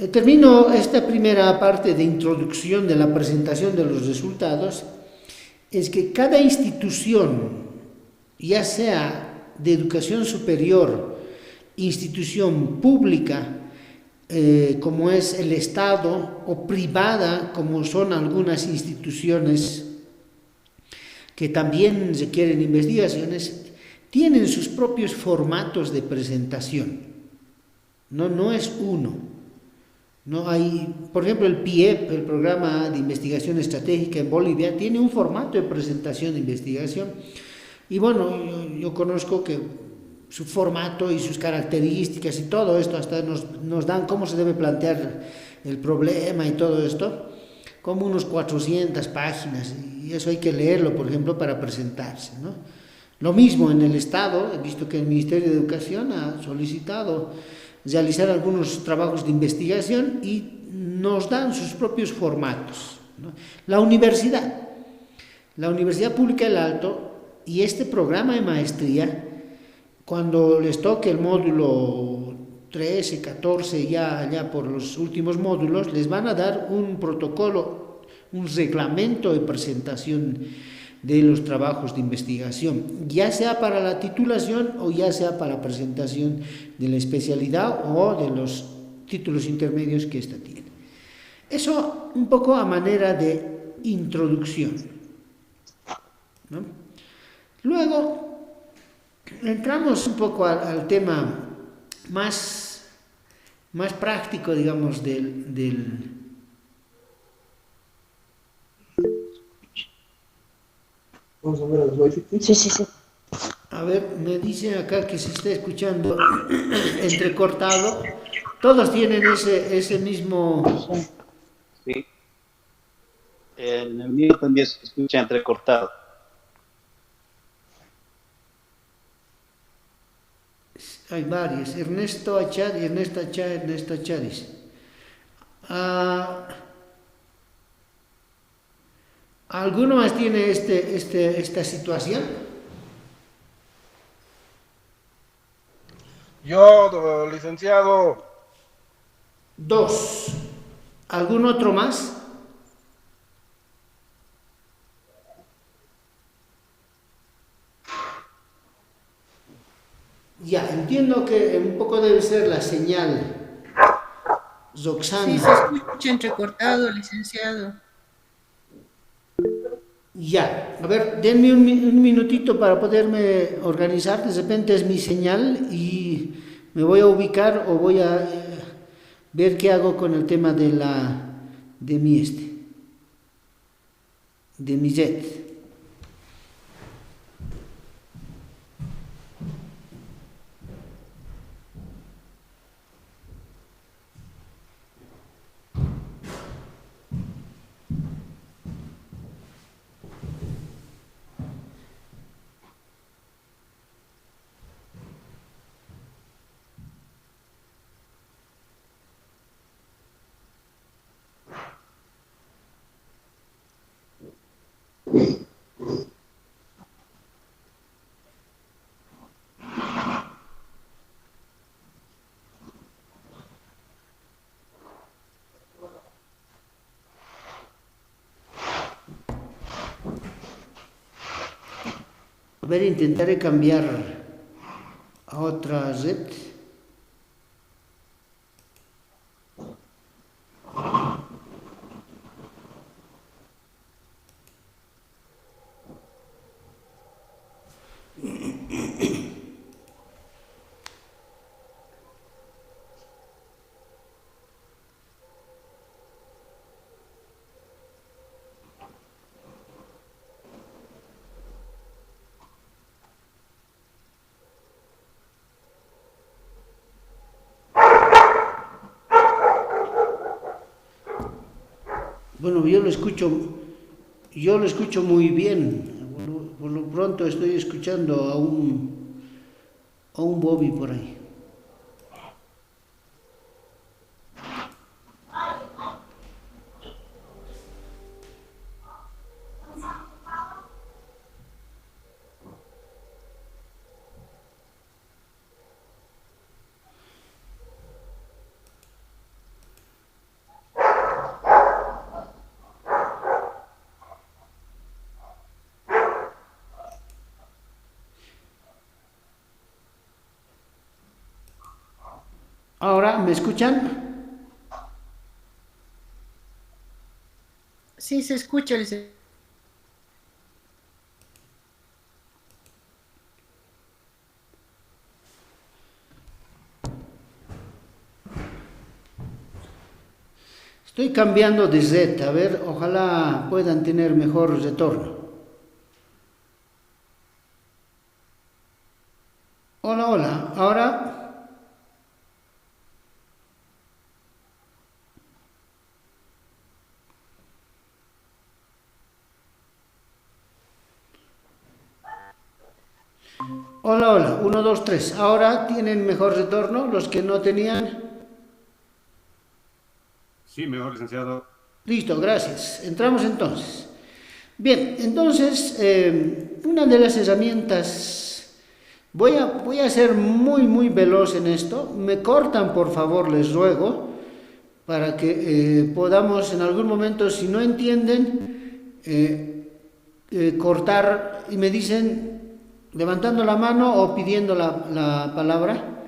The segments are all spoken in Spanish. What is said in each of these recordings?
Termino esta primera parte de introducción de la presentación de los resultados. Es que cada institución, ya sea de educación superior, institución pública, como es el Estado, o privada, como son algunas instituciones que también requieren investigaciones, tienen sus propios formatos de presentación. No es uno. No hay, por ejemplo, el PIEP, el Programa de Investigación Estratégica en Bolivia, tiene un formato de presentación de investigación. Y bueno, yo conozco que su formato y sus características y todo esto hasta nos dan cómo se debe plantear el problema y todo esto, como unos 400 páginas, y eso hay que leerlo, por ejemplo, para presentarse, ¿no? Lo mismo en el Estado, he visto que el Ministerio de Educación ha solicitado realizar algunos trabajos de investigación y nos dan sus propios formatos, ¿no? La Universidad Pública del Alto y este programa de maestría, cuando les toque el módulo 13, 14, ya por los últimos módulos, les van a dar un protocolo, un reglamento de presentación de los trabajos de investigación, ya sea para la titulación o ya sea para la presentación de la especialidad o de los títulos intermedios que ésta tiene. Eso un poco a manera de introducción, ¿no? Luego entramos un poco al tema más práctico, digamos, del. Vamos a ver el wifi. Sí, sí, sí. A ver, me dicen acá que se está escuchando entrecortado. Todos tienen ese mismo. Sí, en el mío también se escucha entrecortado. Hay varios. Ernesto Achad y Ernesto Achad, Ernesto Achadis. Ah, ¿alguno más tiene esta situación? Yo, licenciado. Dos. ¿Algún otro más? Ya, entiendo que un poco debe ser la señal. Sí, Roxana. se escucha entrecortado, licenciado. Ya, a ver, denme un minutito para poderme organizar. De repente es mi señal y me voy a ubicar o voy a ver qué hago con el tema de mi jet. A ver, intentaré cambiar a otra red. Bueno, yo lo escucho muy bien. Por lo pronto estoy escuchando a un Bobby por ahí. Ahora, ¿me escuchan? Sí, se escucha, licenciado. Estoy cambiando de Z, a ver, ojalá puedan tener mejor retorno. Hola, hola, ahora... Hola, hola, 1, 2, 3. Ahora tienen mejor retorno los que no tenían. Sí, mejor, licenciado. Listo, gracias. Entramos entonces. Bien, entonces, una de las herramientas, voy a ser muy veloz en esto. Me cortan, por favor, les ruego, para que podamos en algún momento, si no entienden, cortar y me dicen levantando la mano o pidiendo la palabra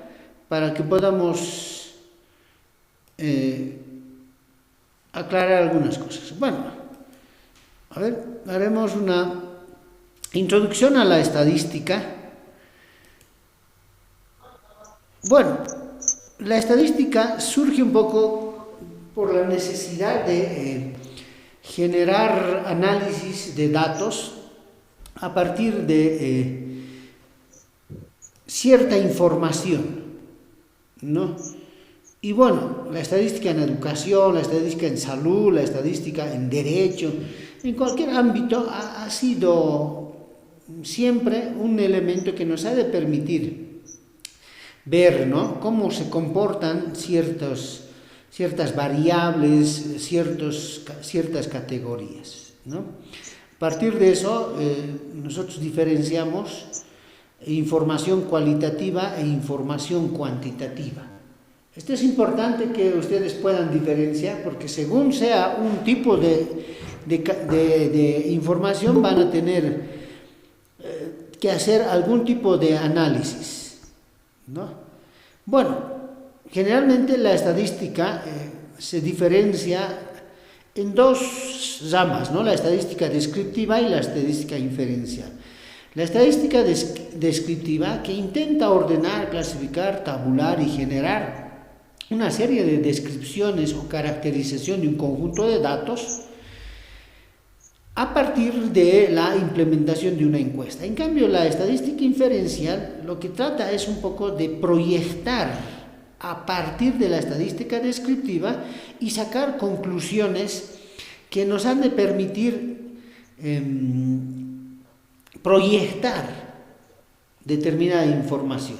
para que podamos aclarar algunas cosas. Bueno, a ver, haremos una introducción a la estadística. Bueno, la estadística surge un poco por la necesidad de generar análisis de datos a partir de cierta información, ¿no? Y bueno, la estadística en educación, la estadística en salud, la estadística en derecho, en cualquier ámbito ha sido siempre un elemento que nos ha de permitir ver, ¿no?, cómo se comportan ciertas variables, ciertas categorías, ¿no? A partir de eso, nosotros diferenciamos información cualitativa e información cuantitativa. Esto es importante que ustedes puedan diferenciar, porque según sea un tipo de información, van a tener que hacer algún tipo de análisis, ¿no? Bueno, generalmente la estadística se diferencia en dos ramas, ¿no? La estadística descriptiva y la estadística inferencial. La estadística descriptiva, que intenta ordenar, clasificar, tabular y generar una serie de descripciones o caracterización de un conjunto de datos a partir de la implementación de una encuesta. En cambio, la estadística inferencial lo que trata es un poco de proyectar a partir de la estadística descriptiva y sacar conclusiones que nos han de permitir proyectar determinada información,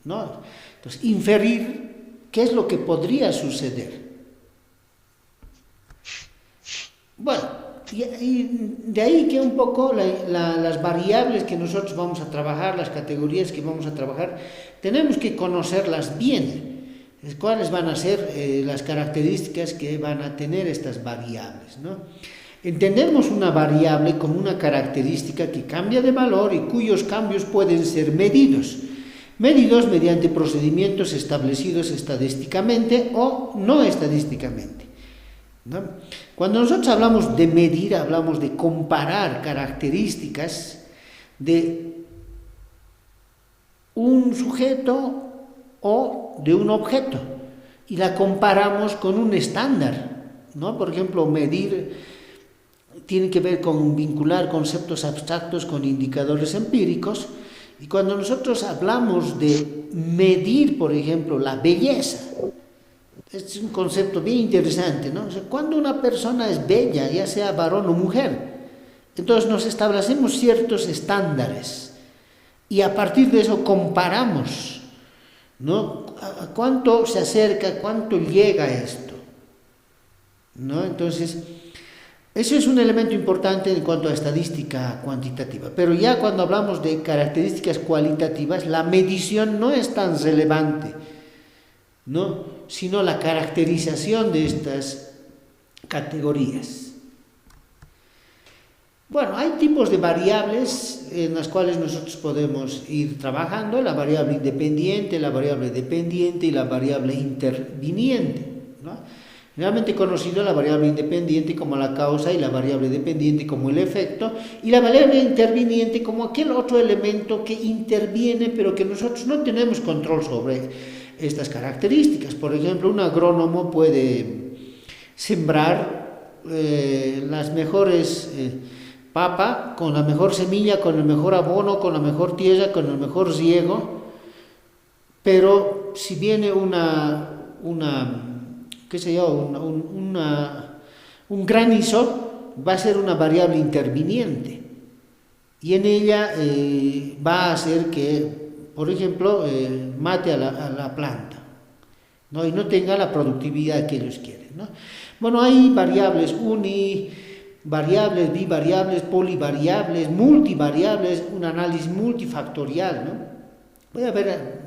¿no? Entonces, inferir qué es lo que podría suceder. Bueno, y de ahí que un poco las variables que nosotros vamos a trabajar, las categorías que vamos a trabajar, tenemos que conocerlas bien. ¿Cuáles van a ser las características que van a tener estas variables, ¿no? Entendemos una variable como una característica que cambia de valor y cuyos cambios pueden ser medidos mediante procedimientos establecidos estadísticamente o no estadísticamente, ¿no? Cuando nosotros hablamos de medir, hablamos de comparar características de un sujeto o de un objeto y la comparamos con un estándar, ¿no? Por ejemplo, medir tiene que ver con vincular conceptos abstractos con indicadores empíricos, y cuando nosotros hablamos de medir, por ejemplo, la belleza, es un concepto bien interesante, ¿no? O sea, cuando una persona es bella, ya sea varón o mujer, entonces nos establecemos ciertos estándares y a partir de eso comparamos, ¿no? ¿A cuánto se acerca, cuánto llega a esto, ¿no? Entonces, eso es un elemento importante en cuanto a estadística cuantitativa. Pero ya cuando hablamos de características cualitativas, la medición no es tan relevante, ¿no?, sino la caracterización de estas categorías. Bueno, hay tipos de variables en las cuales nosotros podemos ir trabajando, la variable independiente, la variable dependiente y la variable interviniente, ¿no? Realmente conocido la variable independiente como la causa y la variable dependiente como el efecto y la variable interviniente como aquel otro elemento que interviene pero que nosotros no tenemos control sobre estas características. Por ejemplo, un agrónomo puede sembrar las mejores papa con la mejor semilla, con el mejor abono, con la mejor tierra, con el mejor riego, pero si viene qué sé yo, un granizo, va a ser una variable interviniente y en ella va a hacer que, por ejemplo, mate a la planta, ¿no? Y no tenga la productividad que ellos quieren, ¿no? Bueno, hay variables univariables, bivariables, polivariables, multivariables, un análisis multifactorial, ¿no? Puede haber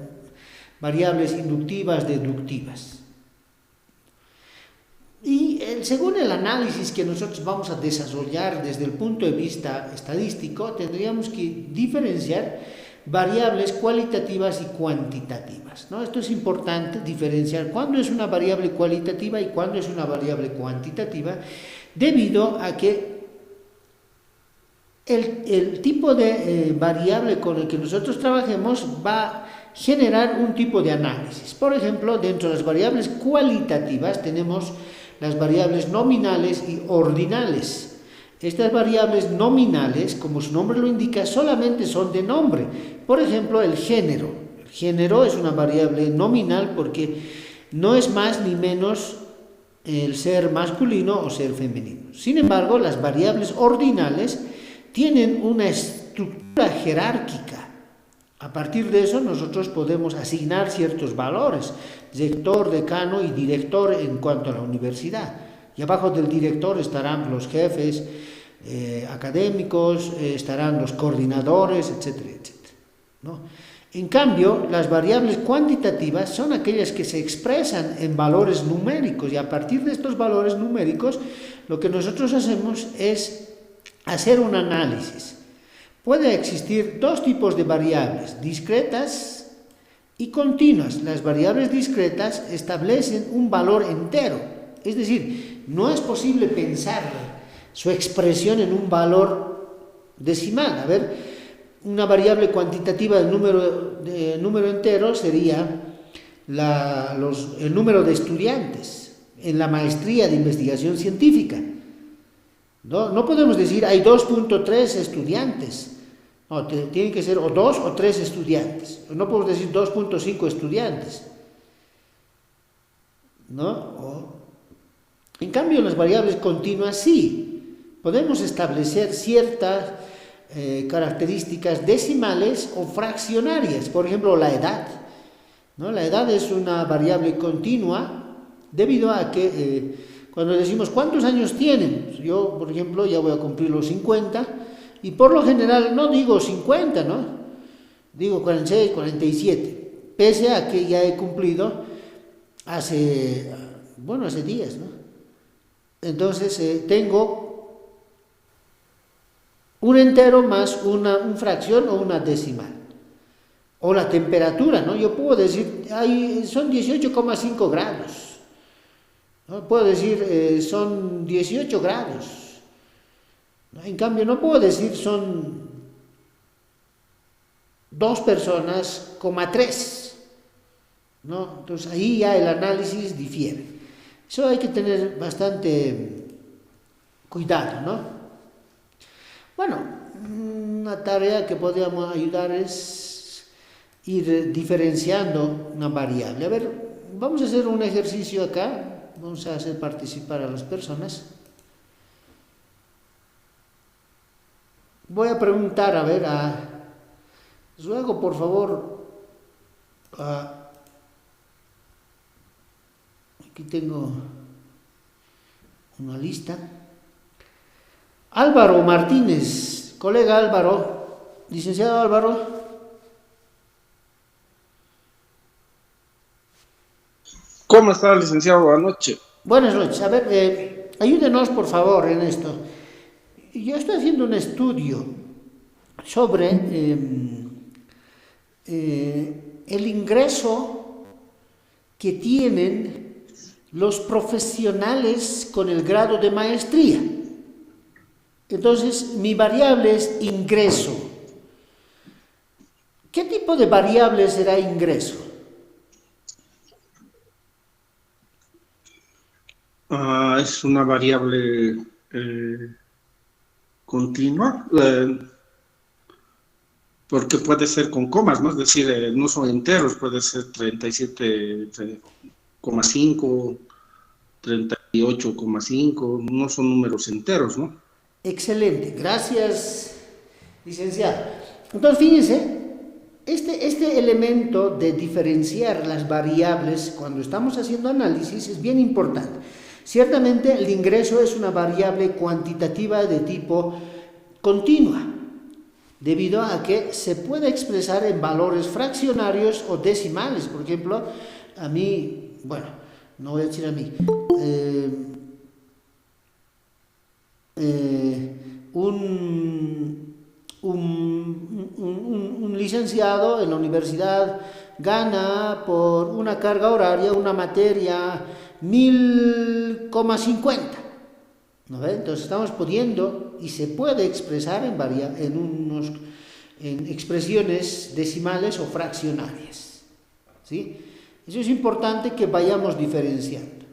variables inductivas, deductivas. Y según el análisis que nosotros vamos a desarrollar desde el punto de vista estadístico, tendríamos que diferenciar variables cualitativas y cuantitativas, ¿no? Esto es importante, diferenciar cuándo es una variable cualitativa y cuándo es una variable cuantitativa, debido a que el tipo de variable con el que nosotros trabajemos va a generar un tipo de análisis. Por ejemplo, dentro de las variables cualitativas tenemos las variables nominales y ordinales. Estas variables nominales, como su nombre lo indica, solamente son de nombre. Por ejemplo, el género. El género es una variable nominal porque no es más ni menos el ser masculino o ser femenino. Sin embargo, las variables ordinales tienen una estructura jerárquica. A partir de eso nosotros podemos asignar ciertos valores, rector, decano y director en cuanto a la universidad. Y abajo del director estarán los jefes académicos, estarán los coordinadores, etcétera, etcétera, ¿no? En cambio, las variables cuantitativas son aquellas que se expresan en valores numéricos y a partir de estos valores numéricos lo que nosotros hacemos es hacer un análisis. Puede existir dos tipos de variables, discretas y continuas. Las variables discretas establecen un valor entero, es decir, no es posible pensar su expresión en un valor decimal. A ver, una variable cuantitativa del número entero sería el número de estudiantes en la maestría de investigación científica. No podemos decir hay 2.3 estudiantes. No, tienen que ser o 2 o 3 estudiantes. No podemos decir 2.5 estudiantes, ¿no? En cambio, en las variables continuas sí, podemos establecer ciertas características decimales o fraccionarias. Por ejemplo, la edad, ¿no? La edad es una variable continua debido a que cuando decimos ¿cuántos años tienen? Yo, por ejemplo, ya voy a cumplir los 50 y por lo general no digo 50, ¿no? Digo 46, 47, pese a que ya he cumplido hace días, ¿no? Entonces tengo un entero más una fracción o una decimal. O la temperatura, ¿no? Yo puedo decir, son 18,5 grados. ¿No? Puedo decir, son 18 grados. En cambio, no puedo decir son 2 personas, 3, ¿no? Entonces, ahí ya el análisis difiere. Eso hay que tener bastante cuidado, ¿no? Bueno, una tarea que podríamos ayudar es ir diferenciando una variable. A ver, vamos a hacer un ejercicio acá. Vamos a hacer participar a las personas. Voy a preguntar, a ver, ruego por favor, aquí tengo una lista. Álvaro Martínez, colega Álvaro, licenciado Álvaro. ¿Cómo está, licenciado? Buenas noches. Buenas noches. A ver, ayúdenos por favor en esto. yo estoy haciendo un estudio sobre el ingreso que tienen los profesionales con el grado de maestría. Entonces, mi variable es ingreso. ¿Qué tipo de variable será ingreso? Es una variable continua, porque puede ser con comas, ¿no? Es decir, no son enteros, puede ser 37,5, 38,5, no son números enteros, ¿no? Excelente, gracias, licenciado. Entonces, fíjense, este elemento de diferenciar las variables cuando estamos haciendo análisis es bien importante. Ciertamente, el ingreso es una variable cuantitativa de tipo continua, debido a que se puede expresar en valores fraccionarios o decimales. Por ejemplo, a mí, bueno, no voy a decir a mí, un licenciado en la universidad gana por una carga horaria, una materia, 1000,50. ¿No ve? Entonces estamos pudiendo, y se puede expresar en expresiones decimales o fraccionarias. ¿Sí? Eso es importante que vayamos diferenciando.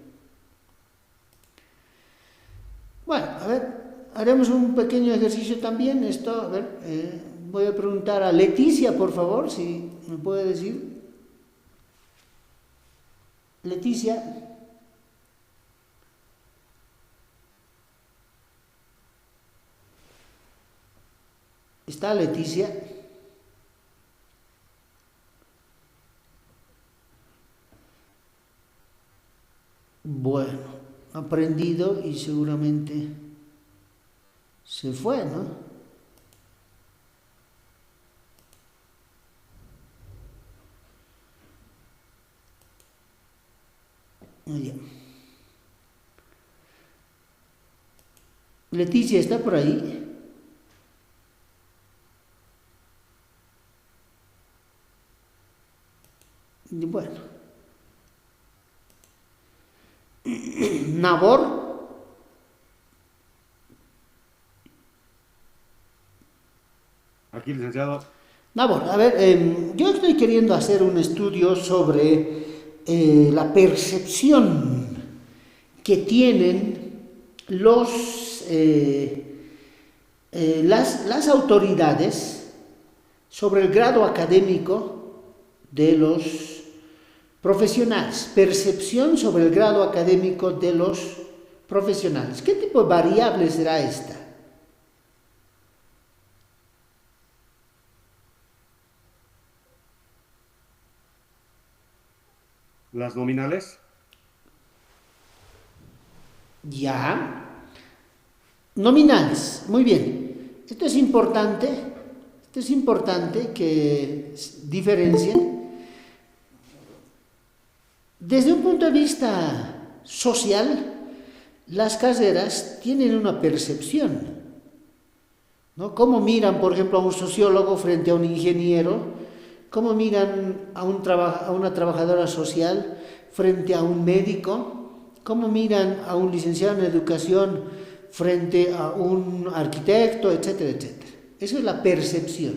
Bueno, a ver, haremos un pequeño ejercicio también. Esto, a ver, voy a preguntar a Leticia, por favor, si me puede decir. Leticia. ¿Está Leticia? Bueno, ha aprendido y seguramente se fue, ¿no? Muy bien. Leticia, ¿está por ahí? Bueno. Nabor. Aquí, licenciado. Nabor, a ver, yo estoy queriendo hacer un estudio sobre la percepción que tienen las autoridades sobre el grado académico de los profesionales, percepción sobre el grado académico de los profesionales. ¿Qué tipo de variable será esta? Las nominales. Ya. Nominales, muy bien. Esto es importante que diferencien. Desde un punto de vista social, las carreras tienen una percepción, ¿no? ¿Cómo miran, por ejemplo, a un sociólogo frente a un ingeniero? ¿Cómo miran a una trabajadora social frente a un médico? ¿Cómo miran a un licenciado en educación frente a un arquitecto, etcétera, etcétera? Eso es la percepción,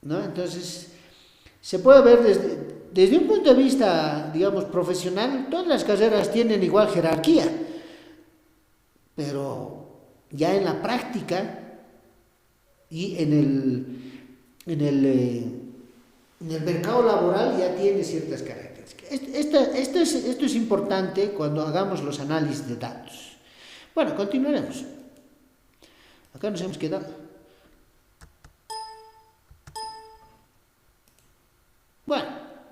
¿no? Entonces, se puede ver desde un punto de vista, digamos, profesional. Todas las carreras tienen igual jerarquía, pero ya en la práctica y en el mercado laboral ya tiene ciertas características. Esto es importante cuando hagamos los análisis de datos. Bueno, continuaremos. Acá nos hemos quedado. Bueno,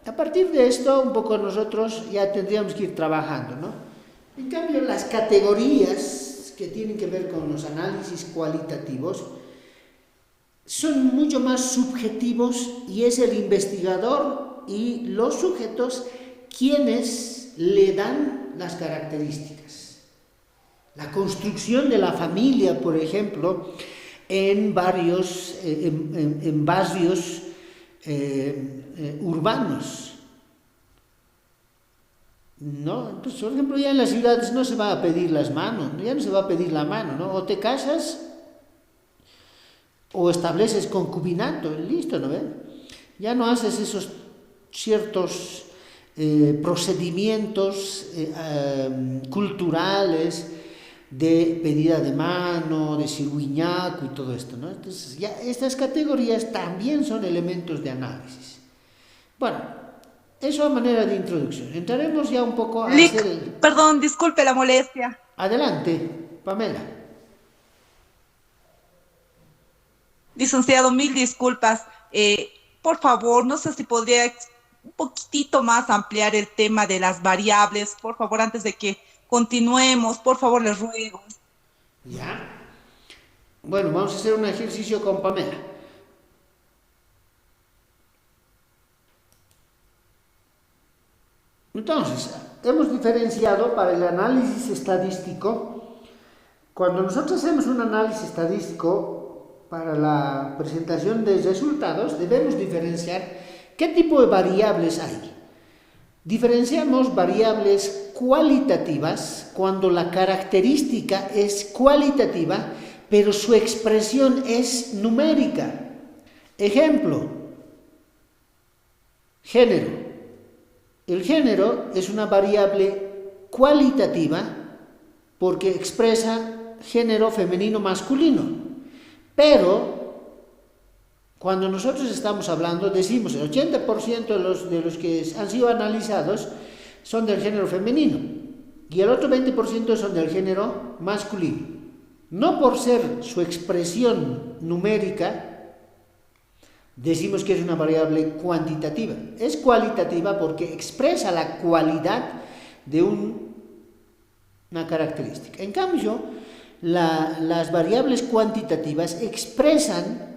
a partir de esto, un poco nosotros ya tendríamos que ir trabajando, ¿no? En cambio, las categorías que tienen que ver con los análisis cualitativos son mucho más subjetivos, y es el investigador y los sujetos quienes le dan las características. La construcción de la familia, por ejemplo, en barrios urbanos, ¿no? Entonces, por ejemplo, ya en las ciudades no se va a pedir las manos, ya no se va a pedir la mano, ¿no? O te casas o estableces concubinato, listo, ¿no ven? Ya no haces esos ciertos procedimientos culturales de pedida de mano, de cirguiñaco y todo esto, ¿no? Entonces, ya estas categorías también son elementos de análisis. Bueno, eso a manera de introducción. Entraremos ya un poco a hacer el... Perdón, disculpe la molestia. Adelante, Pamela. Licenciado, mil disculpas. Por favor, no sé si podría un poquitito más ampliar el tema de las variables, por favor, antes de que continuemos, por favor, les ruego. Ya. Bueno, vamos a hacer un ejercicio con Pamela. Entonces, hemos diferenciado para el análisis estadístico. Cuando nosotros hacemos un análisis estadístico para la presentación de resultados, debemos diferenciar qué tipo de variables hay. Diferenciamos variables cualitativas cuando la característica es cualitativa, pero su expresión es numérica. Ejemplo, género. El género es una variable cualitativa porque expresa género femenino masculino, pero cuando nosotros estamos hablando, decimos el 80% de los que han sido analizados son del género femenino y el otro 20% son del género masculino. No por ser su expresión numérica, decimos que es una variable cuantitativa. Es cualitativa porque expresa la cualidad de una característica. En cambio, las variables cuantitativas expresan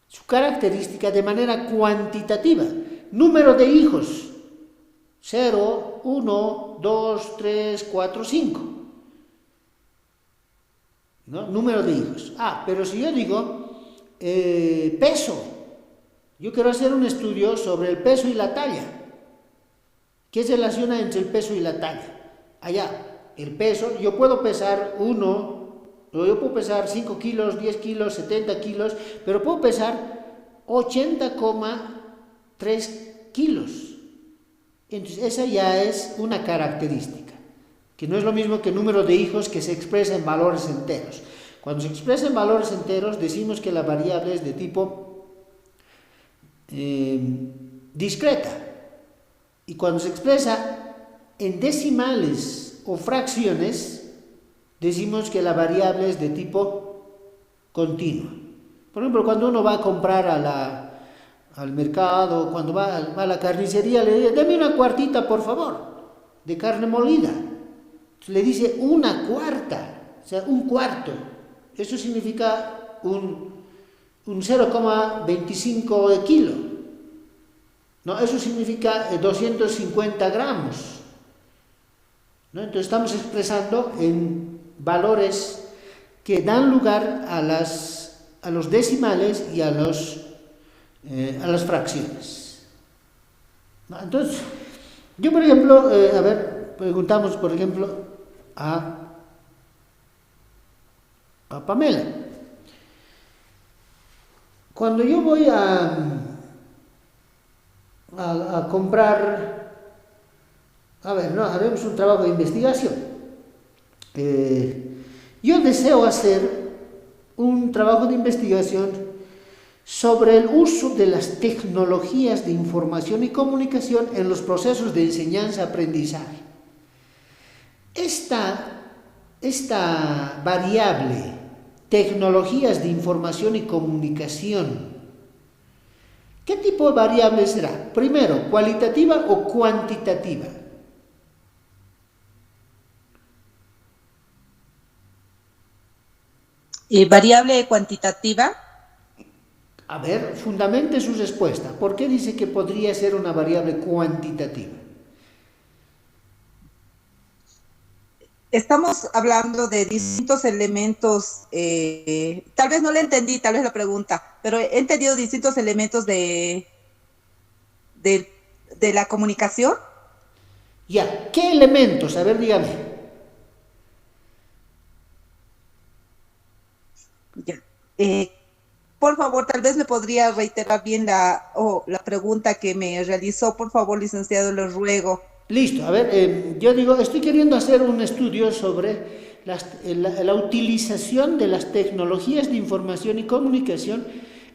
su característica de manera cuantitativa. Número de hijos, 0, 1, 2, 3, 4, 5. ¿No? Número de hijos. Pero si yo digo peso, yo quiero hacer un estudio sobre el peso y la talla. ¿Qué se relaciona entre el peso y la talla? Allá, el peso, yo puedo pesar 1, yo puedo pesar 5 kilos, 10 kilos, 70 kilos, pero puedo pesar 80,3 kilos. Entonces, esa ya es una característica, que no es lo mismo que el número de hijos que se expresa en valores enteros. Cuando se expresa en valores enteros, decimos que la variable es de tipo discreta. Y cuando se expresa en decimales o fracciones, decimos que la variable es de tipo continuo. Por ejemplo, cuando uno va a comprar al mercado, cuando va a la carnicería, le dice, deme una cuartita, por favor, de carne molida. Entonces, le dice una cuarta, o sea, un cuarto. Eso significa un 0,25 kilo. ¿No? Eso significa 250 gramos. ¿No? Entonces estamos expresando en valores que dan lugar a los decimales y a las fracciones. ¿No? Entonces, yo por ejemplo, preguntamos por ejemplo a Pamela. Cuando yo voy a comprar, haremos un trabajo de investigación. Yo deseo hacer un trabajo de investigación sobre el uso de las tecnologías de información y comunicación en los procesos de enseñanza-aprendizaje. Esta variable, tecnologías de información y comunicación, ¿qué tipo de variable será? Primero, ¿cualitativa o cuantitativa? Variable cuantitativa. A ver, fundamente su respuesta. ¿Por qué dice que podría ser una variable cuantitativa? Estamos hablando de distintos elementos, tal vez no le entendí, tal vez la pregunta, pero he entendido distintos elementos de, de la comunicación. Ya, ¿qué elementos? A ver, dígame. Ya. Por favor, tal vez me podría reiterar bien la pregunta que me realizó, por favor, licenciado, le ruego. Listo, a ver, yo digo, estoy queriendo hacer un estudio sobre la utilización de las tecnologías de información y comunicación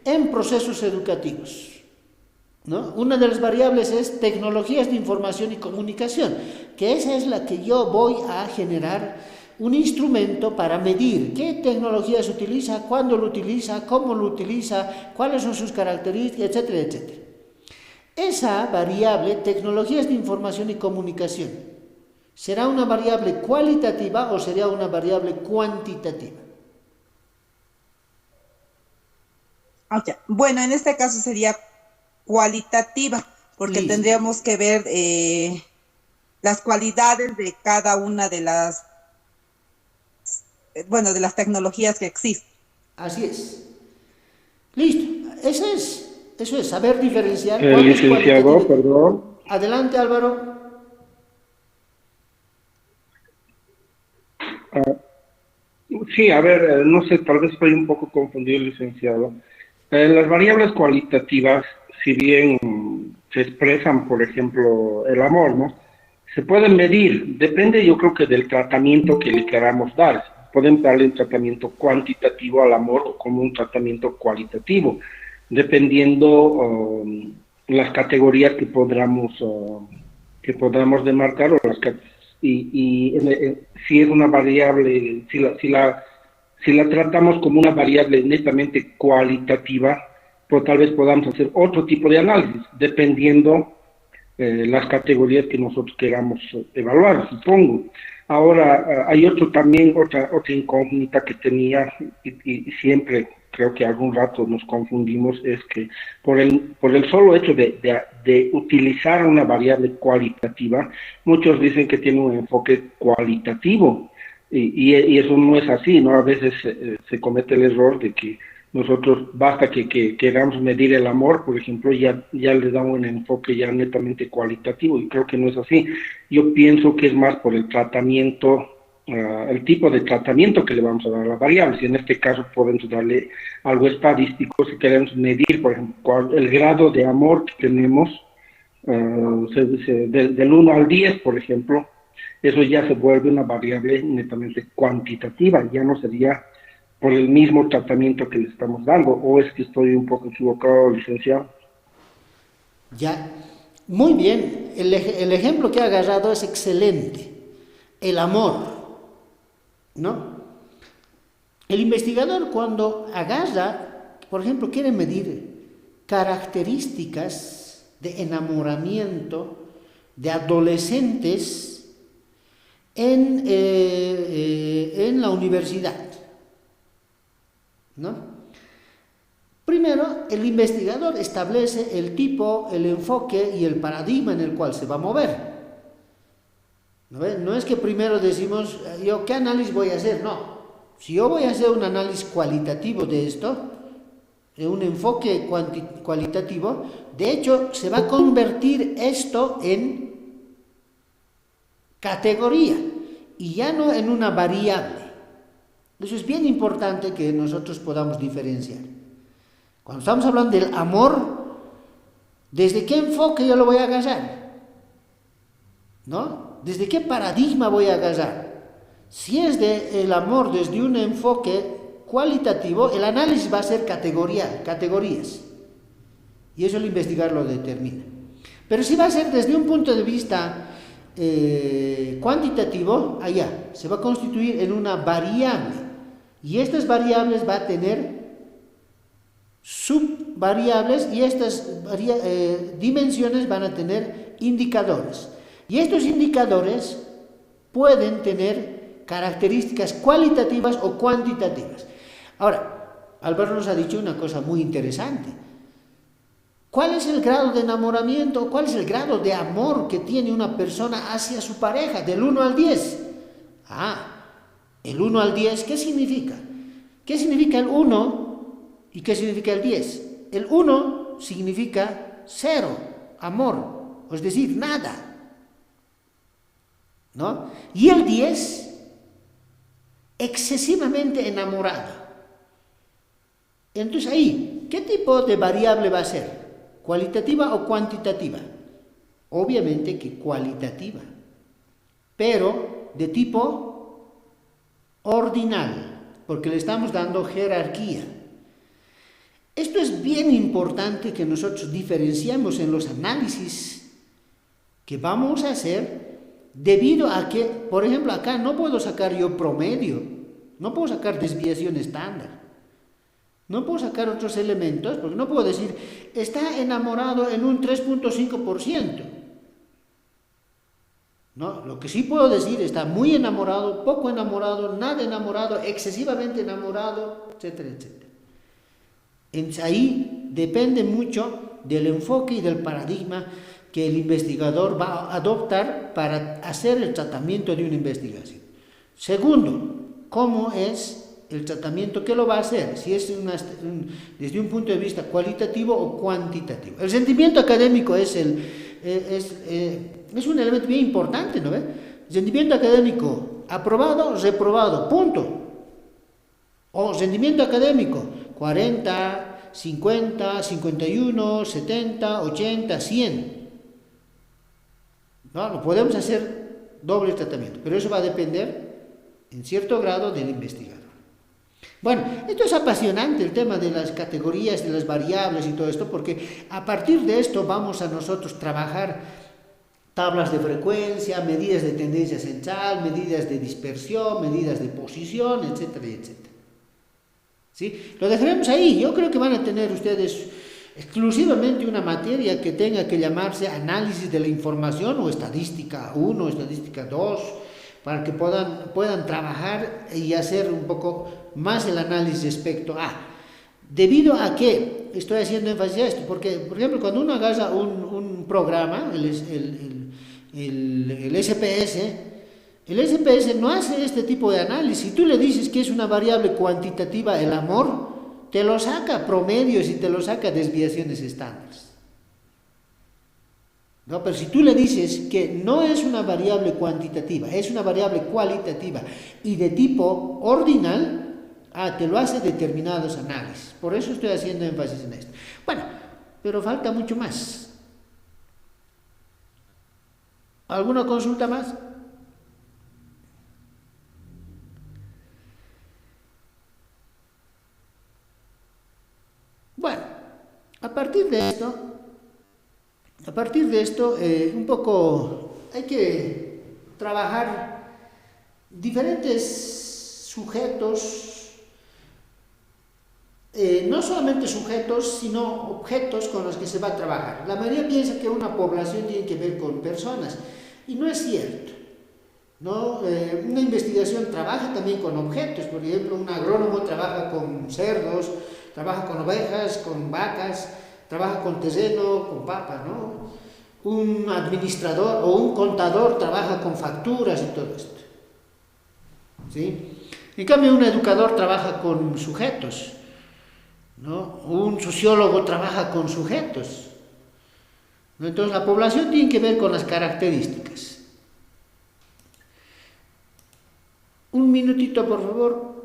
en procesos educativos, ¿no? Una de las variables es tecnologías de información y comunicación, que esa es la que yo voy a generar un instrumento para medir qué tecnología se utiliza, cuándo lo utiliza, cómo lo utiliza, cuáles son sus características, etcétera, etcétera. Esa variable, tecnologías de información y comunicación, ¿será una variable cualitativa o sería una variable cuantitativa? Okay. Bueno, en este caso sería cualitativa, porque Listo. tendríamos que ver las cualidades de cada una de las, bueno, de las tecnologías que existen. Así es. Listo. Eso es saber diferenciar. Licenciado, perdón. Adelante, Álvaro. Sí, a ver, no sé, tal vez estoy un poco confundido, licenciado. Las variables cualitativas, si bien se expresan, por ejemplo, el amor, ¿no? Se pueden medir, depende yo creo que del tratamiento que le queramos dar. Pueden darle un tratamiento cuantitativo al amor o como un tratamiento cualitativo, dependiendo las categorías que podamos demarcar o si es una variable, si la tratamos como una variable netamente cualitativa, pues tal vez podamos hacer otro tipo de análisis, dependiendo las categorías que nosotros queramos evaluar, supongo. Ahora, hay otra incógnita que tenía y siempre creo que algún rato nos confundimos, es que por el solo hecho de utilizar una variable cualitativa, muchos dicen que tiene un enfoque cualitativo y eso no es así, ¿no? A veces se comete el error de que nosotros basta que queramos medir el amor, por ejemplo, ya le damos un enfoque ya netamente cualitativo y creo que no es así. Yo pienso que es más por el tratamiento, el tipo de tratamiento que le vamos a dar a las variables. Y en este caso podemos darle algo estadístico si queremos medir, por ejemplo, el grado de amor que tenemos del 1 al 10, por ejemplo. Eso ya se vuelve una variable netamente cuantitativa, ya no sería por el mismo tratamiento que le estamos dando, o es que estoy un poco equivocado, licenciado. Ya, muy bien, el ejemplo que ha agarrado es excelente, el amor, ¿no? El investigador cuando agarra, por ejemplo, quiere medir características de enamoramiento de adolescentes en la universidad, ¿no? Primero, el investigador establece el tipo, el enfoque y el paradigma en el cual se va a mover. No es que primero decimos, yo qué análisis voy a hacer, no. Si yo voy a hacer un análisis cualitativo de esto, un enfoque cualitativo, de hecho se va a convertir esto en categoría y ya no en una variable. Eso es bien importante que nosotros podamos diferenciar. Cuando estamos hablando del amor, ¿desde qué enfoque yo lo voy a agarrar? ¿No? ¿Desde qué paradigma voy a agarrar? Si es el amor desde un enfoque cualitativo, el análisis va a ser categorial, categorías. Y eso el investigador lo determina. Pero si va a ser desde un punto de vista cuantitativo, allá se va a constituir en una variable. Y estas variables va a tener subvariables y estas dimensiones van a tener indicadores. Y estos indicadores pueden tener características cualitativas o cuantitativas. Ahora, Álvaro nos ha dicho una cosa muy interesante. ¿Cuál es el grado de enamoramiento? ¿Cuál es el grado de amor que tiene una persona hacia su pareja? Del 1 al 10. El 1 al 10, ¿qué significa? ¿Qué significa el 1 y qué significa el 10? El 1 significa cero, amor, es decir, nada, ¿no? Y el 10, excesivamente enamorado. Entonces ahí, ¿qué tipo de variable va a ser? ¿Cualitativa o cuantitativa? Obviamente que cualitativa, pero de tipo ordinal, porque le estamos dando jerarquía. Esto es bien importante que nosotros diferenciamos en los análisis que vamos a hacer, debido a que, por ejemplo, acá no puedo sacar yo promedio, no puedo sacar desviación estándar, no puedo sacar otros elementos, porque no puedo decir, está enamorado en un 3.5%. ¿No? Lo que sí puedo decir, está muy enamorado, poco enamorado, nada enamorado, excesivamente enamorado, etcétera, etcétera. Entonces, ahí depende mucho del enfoque y del paradigma que el investigador va a adoptar para hacer el tratamiento de una investigación. Segundo, ¿cómo es el tratamiento que lo va a hacer? Si es desde un punto de vista cualitativo o cuantitativo. El sentimiento académico es un elemento bien importante, ¿no ve? Sentimiento académico, aprobado, reprobado, punto. O sentimiento académico, 40, 50, 51, 70, 80, 100. No podemos hacer doble tratamiento, pero eso va a depender en cierto grado del investigador. Bueno, esto es apasionante, el tema de las categorías, de las variables y todo esto, porque a partir de esto vamos a nosotros trabajar tablas de frecuencia, medidas de tendencia central, medidas de dispersión, medidas de posición, etcétera, etcétera. ¿Sí? Lo dejaremos ahí. Yo creo que van a tener ustedes exclusivamente una materia que tenga que llamarse análisis de la información o estadística 1, estadística 2, para que puedan trabajar y hacer un poco más el análisis respecto a. Debido a que estoy haciendo énfasis a esto, porque, por ejemplo, cuando uno agarra un programa, el SPS no hace este tipo de análisis. Si tú le dices que es una variable cuantitativa el amor, te lo saca promedios y te lo saca desviaciones estándares. ¿No? Pero si tú le dices que no es una variable cuantitativa, es una variable cualitativa y de tipo ordinal, te lo hace determinados análisis. Por eso estoy haciendo énfasis en esto. Bueno, pero falta mucho más. ¿Alguna consulta más? Bueno, a partir de esto, un poco hay que trabajar diferentes sujetos, no solamente sujetos, sino objetos con los que se va a trabajar. La mayoría piensa que una población tiene que ver con personas, y no es cierto. ¿No? Una investigación trabaja también con objetos. Por ejemplo, un agrónomo trabaja con cerdos, trabaja con ovejas, con vacas, trabaja con terreno, con papa, ¿no? Un administrador o un contador trabaja con facturas y todo esto, ¿sí? En cambio, un educador trabaja con sujetos, ¿no? Un sociólogo trabaja con sujetos, ¿no? Entonces, la población tiene que ver con las características. Un minutito, por favor.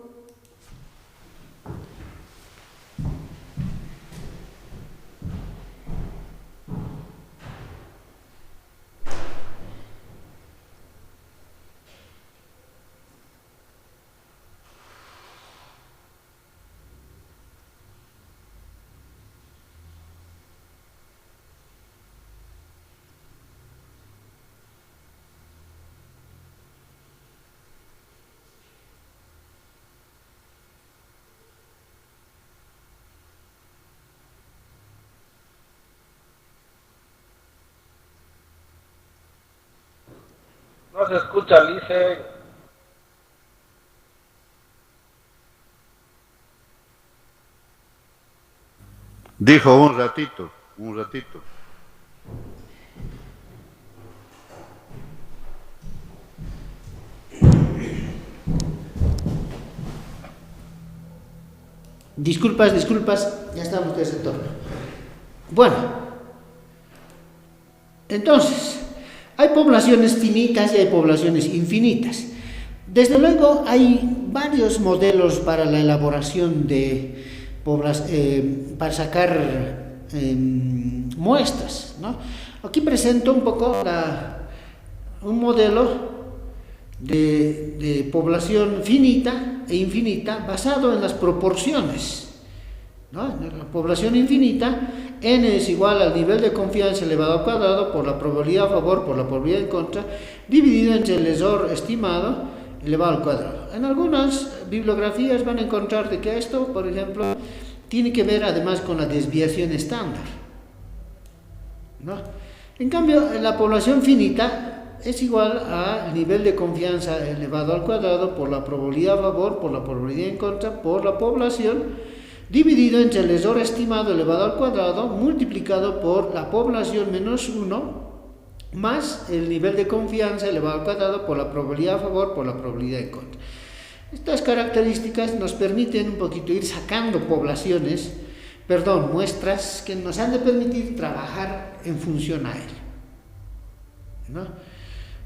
No se escucha, Lice. Dijo un ratito, un ratito. Disculpas, ya estamos de retorno. Bueno, entonces, hay poblaciones finitas y hay poblaciones infinitas. Desde luego hay varios modelos para la elaboración de para sacar muestras, ¿no? Aquí presento un poco un modelo de población finita e infinita basado en las proporciones, ¿no? La población infinita, n es igual al nivel de confianza elevado al cuadrado por la probabilidad a favor por la probabilidad en contra, dividido entre el error estimado elevado al cuadrado. En algunas bibliografías van a encontrar de que esto, por ejemplo, tiene que ver además con la desviación estándar, ¿no? En cambio, la población finita es igual al nivel de confianza elevado al cuadrado por la probabilidad a favor por la probabilidad en contra por la población, dividido entre el error estimado elevado al cuadrado multiplicado por la población menos 1 más el nivel de confianza elevado al cuadrado por la probabilidad a favor por la probabilidad en contra. Estas características nos permiten un poquito ir sacando muestras que nos han de permitir trabajar en función a él, ¿no?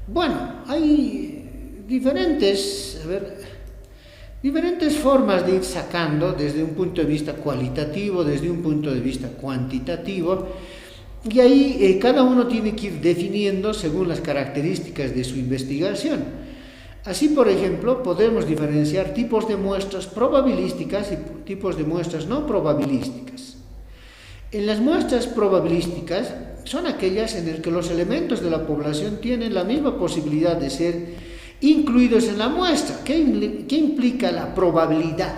Bueno, hay diferentes formas de ir sacando desde un punto de vista cualitativo, desde un punto de vista cuantitativo, y ahí cada uno tiene que ir definiendo según las características de su investigación. Así, por ejemplo, podemos diferenciar tipos de muestras probabilísticas y tipos de muestras no probabilísticas. En las muestras probabilísticas son aquellas en las que los elementos de la población tienen la misma posibilidad de ser incluidos en la muestra. ¿Qué implica la probabilidad?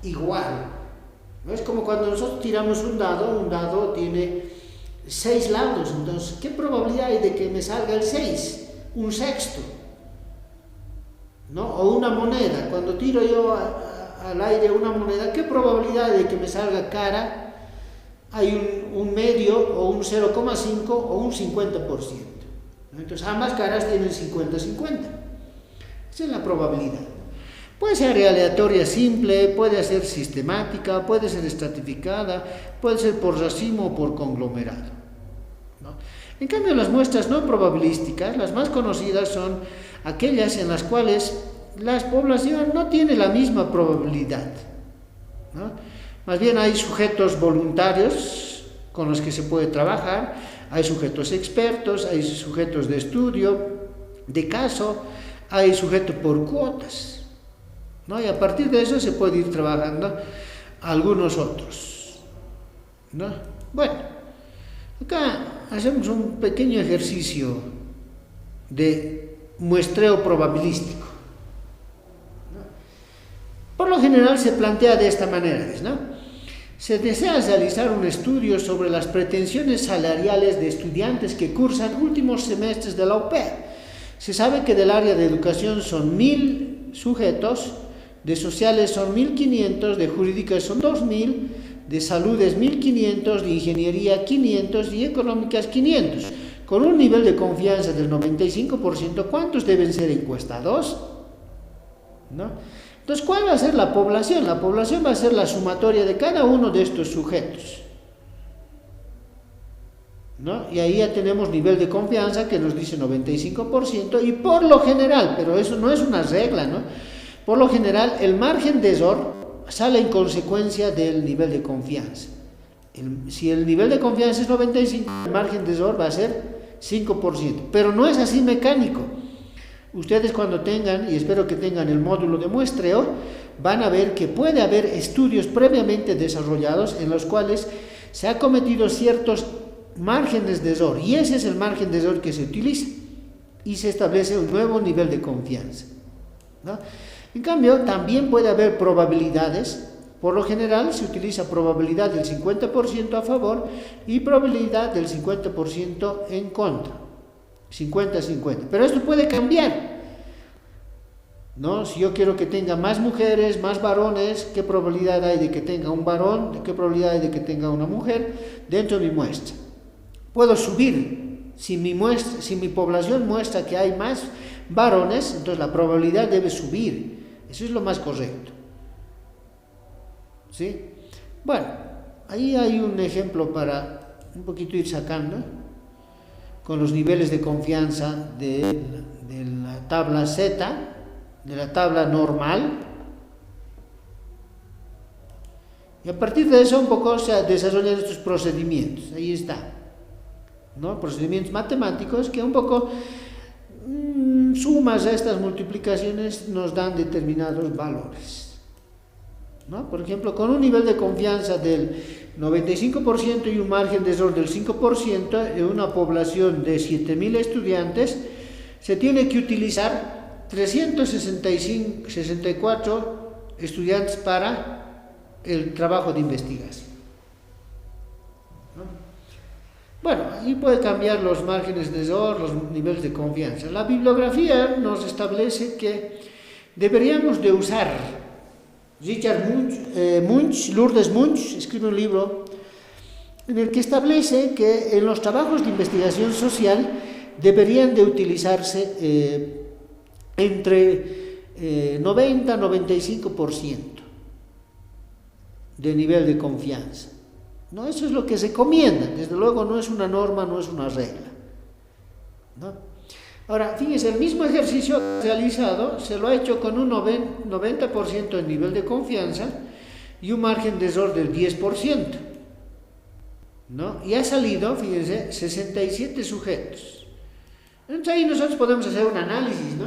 Igual. ¿No? Es como cuando nosotros tiramos un dado tiene 6 lados, entonces, ¿qué probabilidad hay de que me salga el 6? Un sexto, ¿no? O una moneda, cuando tiro yo al aire una moneda, ¿qué probabilidad hay de que me salga cara? Hay un medio o un 0,5 o un 50%, ¿no? Entonces ambas caras tienen 50-50. Esa es la probabilidad. Puede ser aleatoria simple, puede ser sistemática, puede ser estratificada, puede ser por racimo o por conglomerado, ¿no? En cambio, las muestras no probabilísticas, las más conocidas son aquellas en las cuales la población no tiene la misma probabilidad, ¿no? Más bien hay sujetos voluntarios con los que se puede trabajar, hay sujetos expertos, hay sujetos de estudio, de caso, hay sujetos por cuotas, ¿no? Y a partir de eso se puede ir trabajando algunos otros, ¿no? Bueno, acá hacemos un pequeño ejercicio de muestreo probabilístico, ¿no? Por lo general se plantea de esta manera, ¿no? Se desea realizar un estudio sobre las pretensiones salariales de estudiantes que cursan últimos semestres de la UP. Se sabe que del área de educación son 1000 sujetos, de sociales son 1500, de jurídicas son 2000, de salud es 1500, de ingeniería 500 y económicas 500. Con un nivel de confianza del 95%, ¿cuántos deben ser encuestados? ¿No? Entonces, ¿cuál va a ser la población? La población va a ser la sumatoria de cada uno de estos sujetos, ¿no? Y ahí ya tenemos nivel de confianza que nos dice 95% y por lo general, pero eso no es una regla, ¿no? Por lo general, el margen de error sale en consecuencia del nivel de confianza. Si el nivel de confianza es 95, el margen de error va a ser 5%, pero no es así mecánico. Ustedes cuando tengan, y espero que tengan el módulo de muestreo, van a ver que puede haber estudios previamente desarrollados en los cuales se ha cometido ciertos márgenes de error, y ese es el margen de error que se utiliza, y se establece un nuevo nivel de confianza, ¿no? En cambio, también puede haber probabilidades. Por lo general se utiliza probabilidad del 50% a favor y probabilidad del 50% en contra, 50-50, pero esto puede cambiar, ¿no? Si yo quiero que tenga más mujeres, más varones, ¿qué probabilidad hay de que tenga un varón? ¿Qué probabilidad hay de que tenga una mujer dentro de mi muestra? Puedo subir. Si mi población muestra que hay más varones, entonces la probabilidad debe subir. Eso es lo más correcto, ¿sí? Bueno, ahí hay un ejemplo para un poquito ir sacando con los niveles de confianza de la tabla Z, de la tabla normal. Y a partir de eso un poco se desarrollan estos procedimientos. Ahí está, ¿no? Procedimientos matemáticos que un poco sumas a estas multiplicaciones nos dan determinados valores, ¿no? Por ejemplo, con un nivel de confianza del 95% y un margen de error del 5% en una población de 7.000 estudiantes, se tiene que utilizar 364 estudiantes para el trabajo de investigación, ¿no? Bueno, ahí puede cambiar los márgenes de error, los niveles de confianza. La bibliografía nos establece que deberíamos de usar Richard Lourdes Munch escribe un libro en el que establece que en los trabajos de investigación social deberían de utilizarse entre 90 y 95% de nivel de confianza, ¿no? Eso es lo que se recomienda, desde luego no es una norma, no es una regla, ¿no? Ahora, fíjense, el mismo ejercicio realizado se lo ha hecho con un 90% de nivel de confianza y un margen de error del 10%, ¿no? Y ha salido, fíjense, 67 sujetos. Entonces ahí nosotros podemos hacer un análisis, ¿no?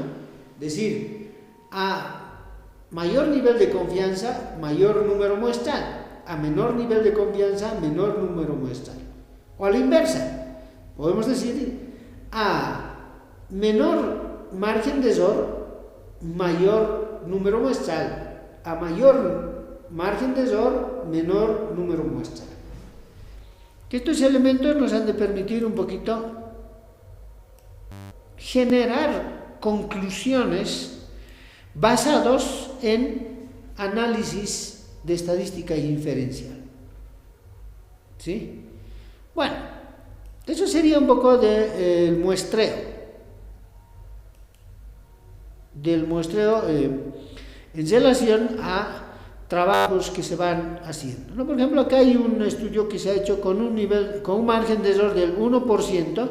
Decir, a mayor nivel de confianza, mayor número muestral; a menor nivel de confianza, menor número muestral. O a la inversa, podemos decir, a menor margen de error, mayor número muestral; a mayor margen de error, menor número muestral. Que estos elementos nos han de permitir un poquito generar conclusiones basados en análisis de estadística inferencial, ¿sí? Bueno, eso sería un poco del muestreo. En relación a trabajos que se van haciendo, ¿no? Por ejemplo, acá hay un estudio que se ha hecho con un margen de error del 1%,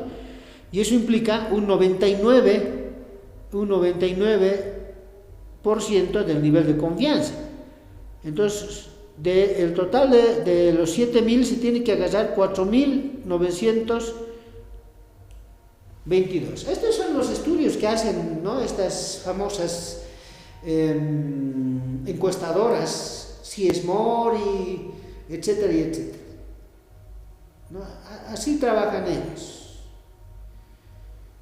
y eso implica un 99% del nivel de confianza. Entonces, del total de los 7.000 se tiene que agarrar 4.922. Estos son los estudios que hacen, ¿no?, estas famosas encuestadoras, CIESMOR, etcétera, etcétera, ¿no? Así trabajan ellos.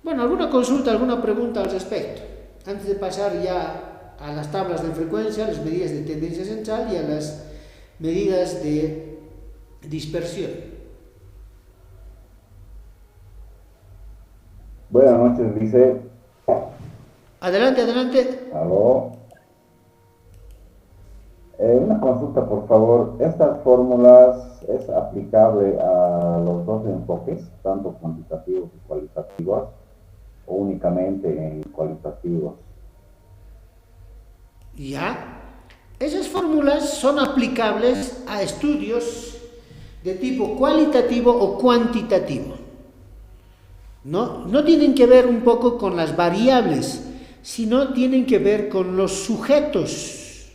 Bueno, ¿alguna consulta, alguna pregunta al respecto? Antes de pasar ya a las tablas de frecuencia, las medidas de tendencia central y a las medidas de dispersión. Buenas noches, dice. Adelante, adelante. Aló. Una consulta, por favor. ¿Estas fórmulas es aplicable a los dos enfoques, tanto cuantitativos y cualitativos, o únicamente en cualitativos? Ya. Esas fórmulas son aplicables a estudios de tipo cualitativo o cuantitativo. No tienen que ver un poco con las variables, sino tienen que ver con los sujetos,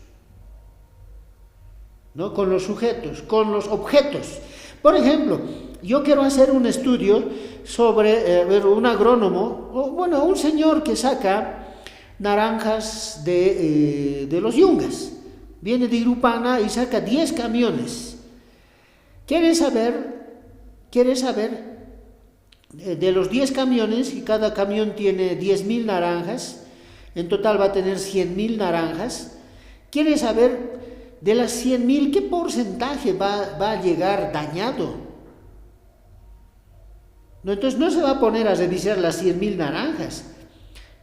¿no? Con los sujetos, con los objetos. Por ejemplo, yo quiero hacer un estudio sobre un agrónomo, o bueno, un señor que saca naranjas de los yungas. Viene de Irupana y saca 10 camiones. Quiere saber de los 10 camiones, y cada camión tiene 10.000 naranjas, en total va a tener 100.000 naranjas. Quiere saber de las 100.000 qué porcentaje va a llegar dañado, ¿no? Entonces no se va a poner a revisar las 100.000 naranjas.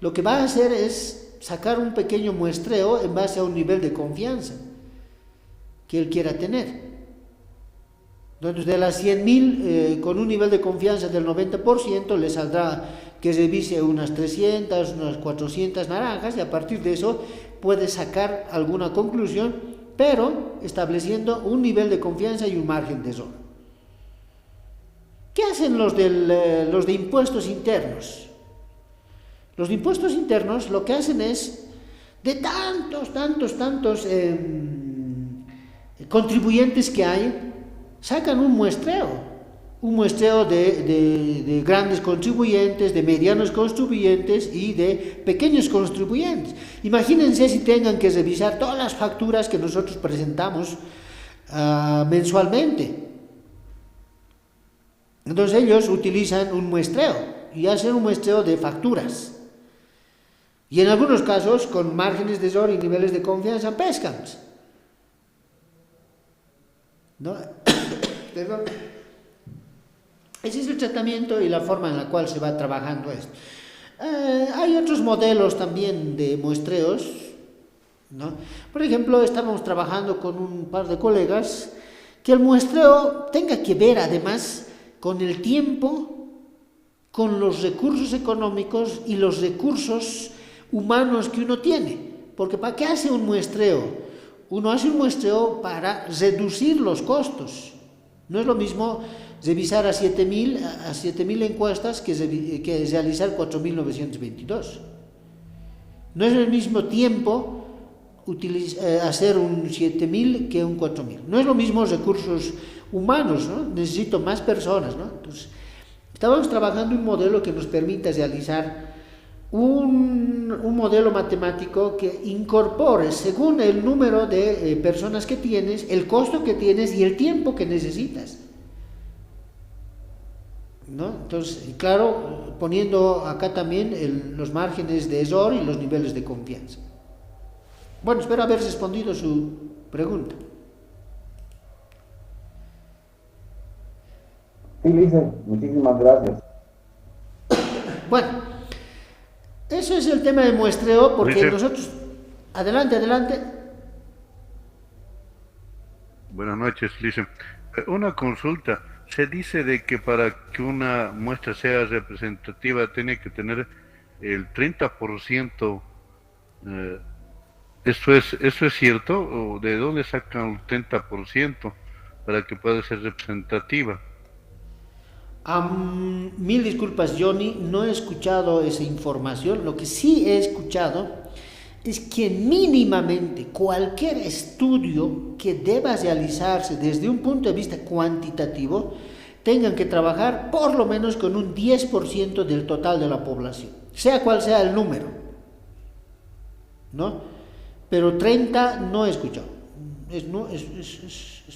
Lo que va a hacer es sacar un pequeño muestreo en base a un nivel de confianza que él quiera tener. Entonces, de las 100.000, con un nivel de confianza del 90%, le saldrá que revise unas 300, unas 400 naranjas, y a partir de eso puede sacar alguna conclusión, pero estableciendo un nivel de confianza y un margen de error. ¿Qué hacen los de impuestos internos? Los de impuestos internos lo que hacen es, de tantos contribuyentes que hay, sacan un muestreo de grandes contribuyentes, de medianos contribuyentes y de pequeños contribuyentes. Imagínense si tengan que revisar todas las facturas que nosotros presentamos mensualmente. Entonces ellos utilizan un muestreo y hacen un muestreo de facturas. Y en algunos casos, con márgenes de error y niveles de confianza, pescan, ¿no? Perdón. Ese es el tratamiento y la forma en la cual se va trabajando esto. Hay otros modelos también de muestreos, ¿no? Por ejemplo, estábamos trabajando con un par de colegas que el muestreo tenga que ver además con el tiempo, con los recursos económicos y los recursos humanos que uno tiene. Porque ¿para qué hace un muestreo? Uno hace un muestreo para reducir los costos. No es lo mismo revisar a 7.000 encuestas que realizar 4.922. No es el mismo tiempo hacer un 7.000 que un 4.000. No es lo mismo recursos humanos, ¿no? Necesito más personas, ¿no? Entonces, estábamos trabajando un modelo que nos permita realizar un modelo matemático que incorpore, según el número de personas que tienes, el costo que tienes y el tiempo que necesitas, ¿no? Entonces, claro, poniendo acá también los márgenes de error y los niveles de confianza. Bueno, espero haber respondido su pregunta. Sí, Lice, muchísimas gracias. Bueno, eso es el tema de muestreo, porque Lice. nosotros... Adelante. Buenas noches, Lice. Una consulta. Se dice de que para que una muestra sea representativa tiene que tener el 30%. ¿Eso es cierto? ¿O de dónde sacan el 30% para que pueda ser representativa? Mil disculpas, Johnny, no he escuchado esa información. Lo que sí he escuchado es que mínimamente cualquier estudio que deba realizarse desde un punto de vista cuantitativo tengan que trabajar por lo menos con un 10% del total de la población, sea cual sea el número, ¿no? Pero 30 no he escuchado, es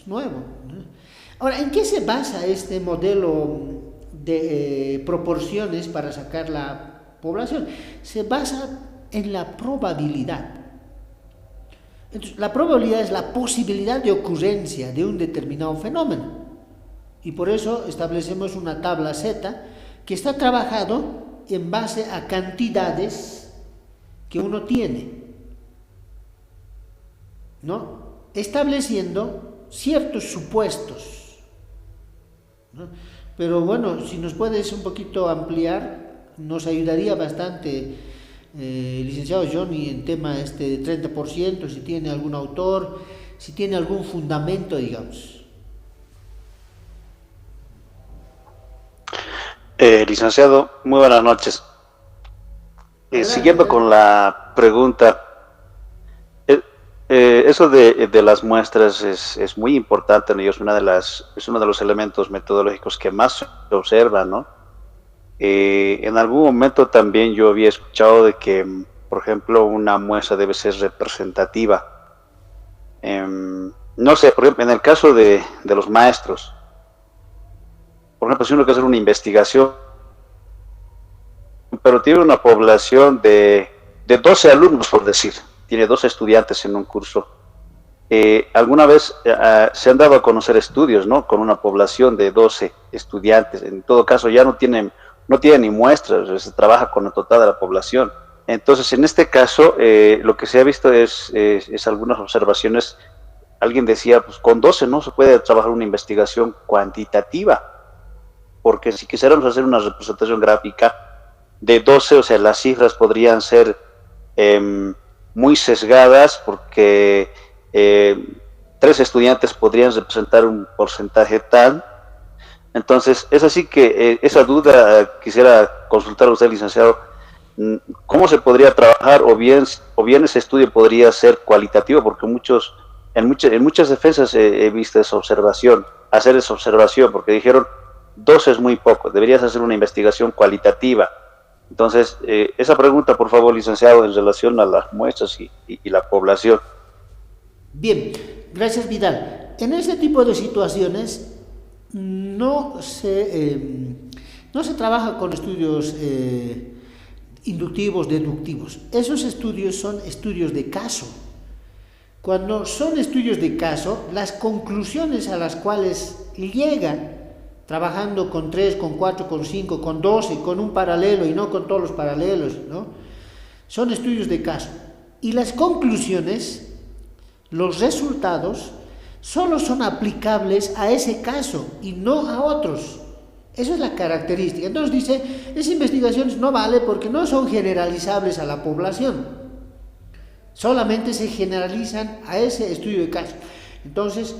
nuevo, ¿no? Ahora, ¿en qué se basa este modelo de proporciones para sacar la población? Se basa en la probabilidad. Entonces, la probabilidad es la posibilidad de ocurrencia de un determinado fenómeno. Y por eso establecemos una tabla Z que está trabajado en base a cantidades que uno tiene, ¿no? Estableciendo ciertos supuestos, ¿no? Pero bueno, si nos puedes un poquito ampliar, nos ayudaría bastante, licenciado Johnny, en tema de 30%, si tiene algún autor, si tiene algún fundamento, digamos. Licenciado, muy buenas noches. Siguiendo con la pregunta, eso de las muestras es muy importante, ¿no? Y es uno de los elementos metodológicos que más se observa, ¿no? En algún momento también yo había escuchado de que, por ejemplo, una muestra debe ser representativa. No sé, por ejemplo, en el caso de los maestros, por ejemplo, si uno quiere hacer una investigación, pero tiene una población de 12 alumnos, por decir, tiene 12 estudiantes en un curso. Alguna vez se han dado a conocer estudios, ¿no? Con una población de 12 estudiantes. En todo caso, ya no tienen ni muestras, se trabaja con el total de la población. Entonces, en este caso, lo que se ha visto es algunas observaciones. Alguien decía, pues con 12 no se puede trabajar una investigación cuantitativa, porque si quisiéramos hacer una representación gráfica de 12, o sea, las cifras podrían ser muy sesgadas, porque 3 estudiantes podrían representar un porcentaje tal. Entonces, es así que esa duda quisiera consultar a usted, licenciado, ¿cómo se podría trabajar o bien ese estudio podría ser cualitativo? Porque en muchas defensas he visto esa observación, porque dijeron 2 es muy poco, deberías hacer una investigación cualitativa. Entonces, esa pregunta, por favor, licenciado, en relación a las muestras y la población. Bien, gracias, Vidal. En ese tipo de situaciones no se trabaja con estudios inductivos, deductivos. Esos estudios son estudios de caso. Cuando son estudios de caso, las conclusiones a las cuales llegan, trabajando con 3, con 4, con 5, con 12, con un paralelo y no con todos los paralelos, ¿no? Son estudios de caso. Y las conclusiones, los resultados, solo son aplicables a ese caso y no a otros. Esa es la característica. Entonces dice, esas investigaciones no vale porque no son generalizables a la población. Solamente se generalizan a ese estudio de caso. Entonces,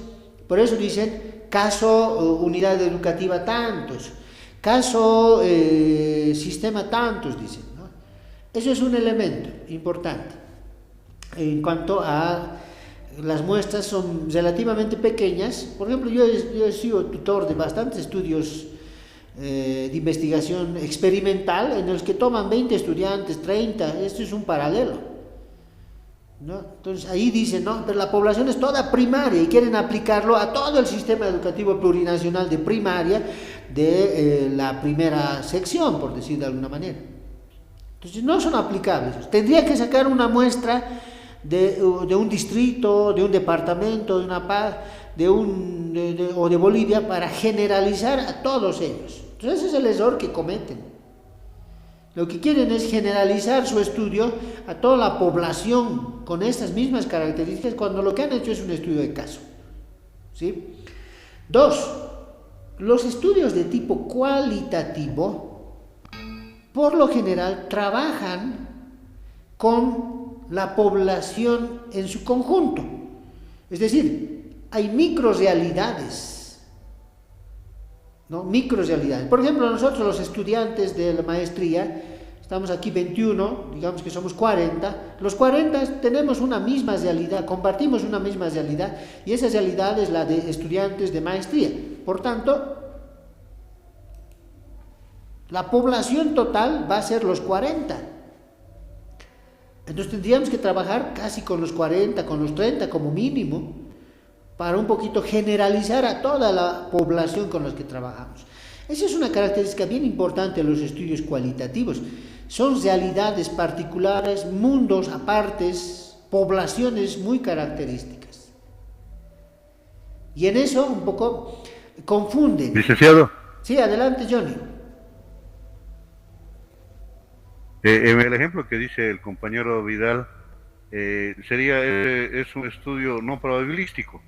por eso dicen, caso unidad educativa tantos, caso sistema tantos, dicen, ¿no? Eso es un elemento importante. En cuanto a las muestras son relativamente pequeñas. Por ejemplo, yo he sido tutor de bastantes estudios de investigación experimental en los que toman 20 estudiantes, 30, esto es un paralelo, ¿no? Entonces ahí dicen, no, pero la población es toda primaria y quieren aplicarlo a todo el sistema educativo plurinacional de primaria de la primera sección, por decir de alguna manera. Entonces no son aplicables. Tendría que sacar una muestra de un distrito, de un departamento, de una paz, o de Bolivia para generalizar a todos ellos. Entonces ese es el error que cometen. Lo que quieren es generalizar su estudio a toda la población con estas mismas características, cuando lo que han hecho es un estudio de caso, ¿sí? 2. Los estudios de tipo cualitativo, por lo general, trabajan con la población en su conjunto. Es decir, hay microrealidades, ¿no? Microrealidades. Por ejemplo, nosotros los estudiantes de la maestría, estamos aquí 21, digamos que somos 40, los 40 tenemos una misma realidad, compartimos una misma realidad, y esa realidad es la de estudiantes de maestría. Por tanto, la población total va a ser los 40. Entonces tendríamos que trabajar casi con los 40, con los 30 como mínimo, para un poquito generalizar a toda la población con la que trabajamos. Esa es una característica bien importante de los estudios cualitativos. Son realidades particulares, mundos apartes, poblaciones muy características. Y en eso un poco confunden. Licenciado. Sí, adelante, Johnny. En el ejemplo que dice el compañero Vidal, es un estudio no probabilístico,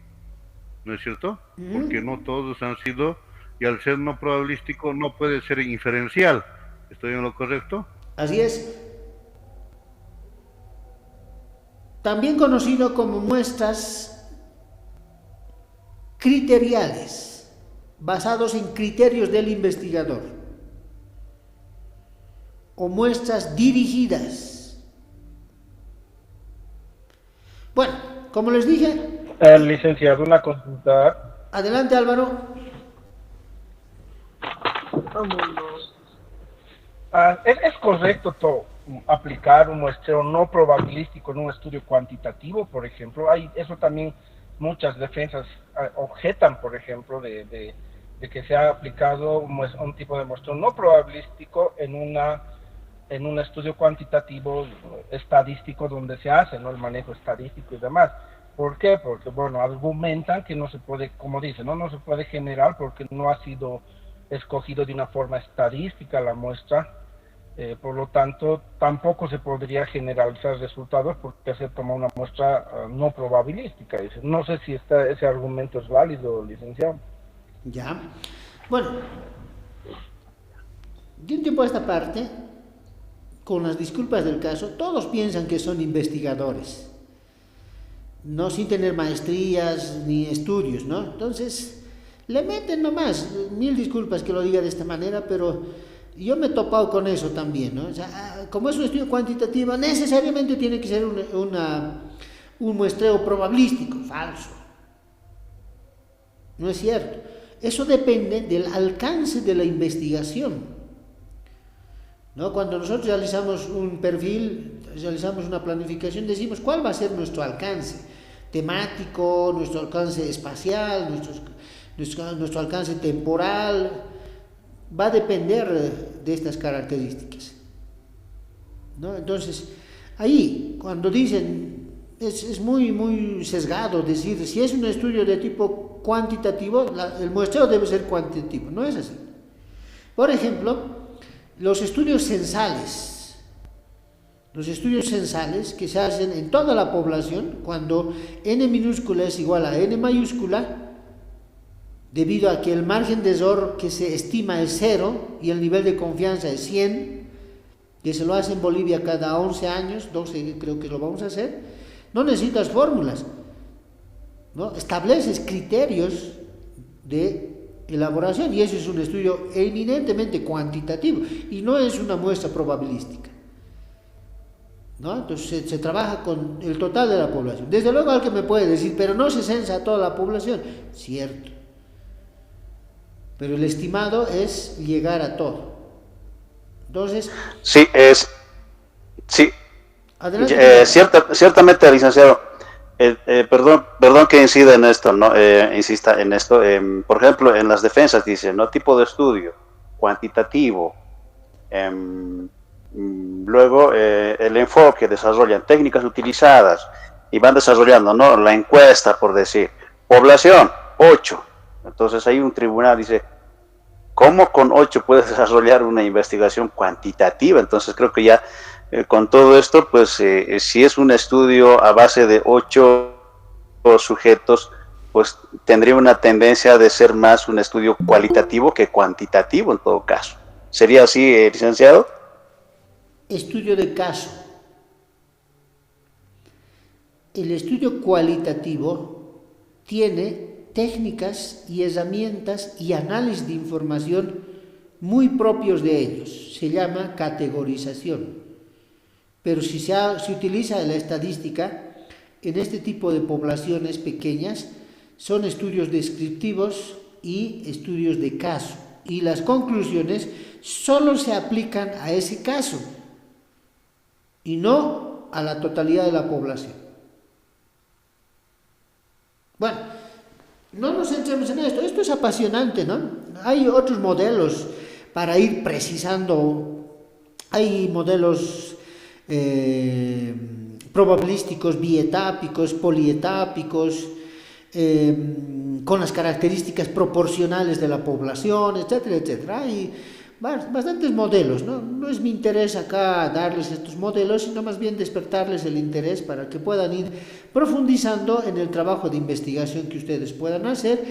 ¿no es cierto? Porque no todos han sido, y al ser no probabilístico no puede ser inferencial. ¿Estoy en lo correcto? Así es. También conocido como muestras criteriales, basados en criterios del investigador, o muestras dirigidas. Bueno, como les dije... licenciado, una consulta. Adelante, Álvaro. ¿Es correcto aplicar un muestreo no probabilístico en un estudio cuantitativo, por ejemplo? Eso también muchas defensas objetan, por ejemplo, de que se ha aplicado un tipo de muestreo no probabilístico en un estudio cuantitativo estadístico donde se hace, ¿no?, el manejo estadístico y demás. ¿Por qué? Porque, bueno, argumentan que no se puede, como dicen, no se puede generar porque no ha sido escogido de una forma estadística la muestra, por lo tanto, tampoco se podría generalizar resultados porque se toma una muestra no probabilística. No sé si ese argumento es válido, licenciado. Ya. Bueno, de un tiempo a esta parte, con las disculpas del caso, todos piensan que son investigadores. no sin tener maestrías ni estudios, ¿no? Entonces, le meten nomás, mil disculpas que lo diga de esta manera, pero yo me he topado con eso también, ¿no? O sea, como es un estudio cuantitativo, necesariamente tiene que ser un muestreo probabilístico, falso. No es cierto. Eso depende del alcance de la investigación, ¿no? Cuando nosotros realizamos un perfil, realizamos una planificación, decimos cuál va a ser nuestro alcance temático, nuestro alcance espacial, nuestro alcance temporal, va a depender de estas características, ¿no? Entonces, ahí, cuando dicen, es muy sesgado decir, si es un estudio de tipo cuantitativo, el muestreo debe ser cuantitativo, no es así. Por ejemplo, los estudios censales que se hacen en toda la población, cuando n minúscula es igual a n mayúscula, debido a que el margen de error que se estima es 0 y el nivel de confianza es 100, que se lo hace en Bolivia cada 11 años, 12 creo que lo vamos a hacer, no necesitas fórmulas, ¿no? Estableces criterios de elaboración y eso es un estudio eminentemente cuantitativo y no es una muestra probabilística, ¿no? Entonces se trabaja con el total de la población. Desde luego alguien me puede decir, pero no se censa a toda la población, cierto, pero el estimado es llegar a todo. Entonces, sí, adelante. Ciertamente, licenciado, perdón que incida en esto, ¿no? Insista en esto. Por ejemplo, en las defensas dice, ¿no? Tipo de estudio, cuantitativo. Luego, el enfoque, desarrollan técnicas utilizadas y van desarrollando, ¿no? La encuesta, por decir. Población, 8. Entonces, ahí un tribunal dice, ¿cómo con 8 puedes desarrollar una investigación cuantitativa? Entonces, creo que ya con todo esto, pues si es un estudio a base de 8 sujetos, pues tendría una tendencia de ser más un estudio cualitativo que cuantitativo en todo caso. ¿Sería así, licenciado? Estudio de caso. El estudio cualitativo tiene técnicas y herramientas y análisis de información muy propios de ellos. Se llama categorización. Pero si se utiliza la estadística, en este tipo de poblaciones pequeñas, son estudios descriptivos y estudios de caso. Y las conclusiones solo se aplican a ese caso y no a la totalidad de la población. Bueno, no nos centremos en esto. Esto es apasionante, ¿no? Hay otros modelos para ir precisando. Hay modelos probabilísticos, bietápicos, polietápicos, con las características proporcionales de la población, etcétera, etcétera. Hay bastantes modelos, ¿no? No es mi interés acá darles estos modelos, sino más bien despertarles el interés para que puedan ir profundizando en el trabajo de investigación que ustedes puedan hacer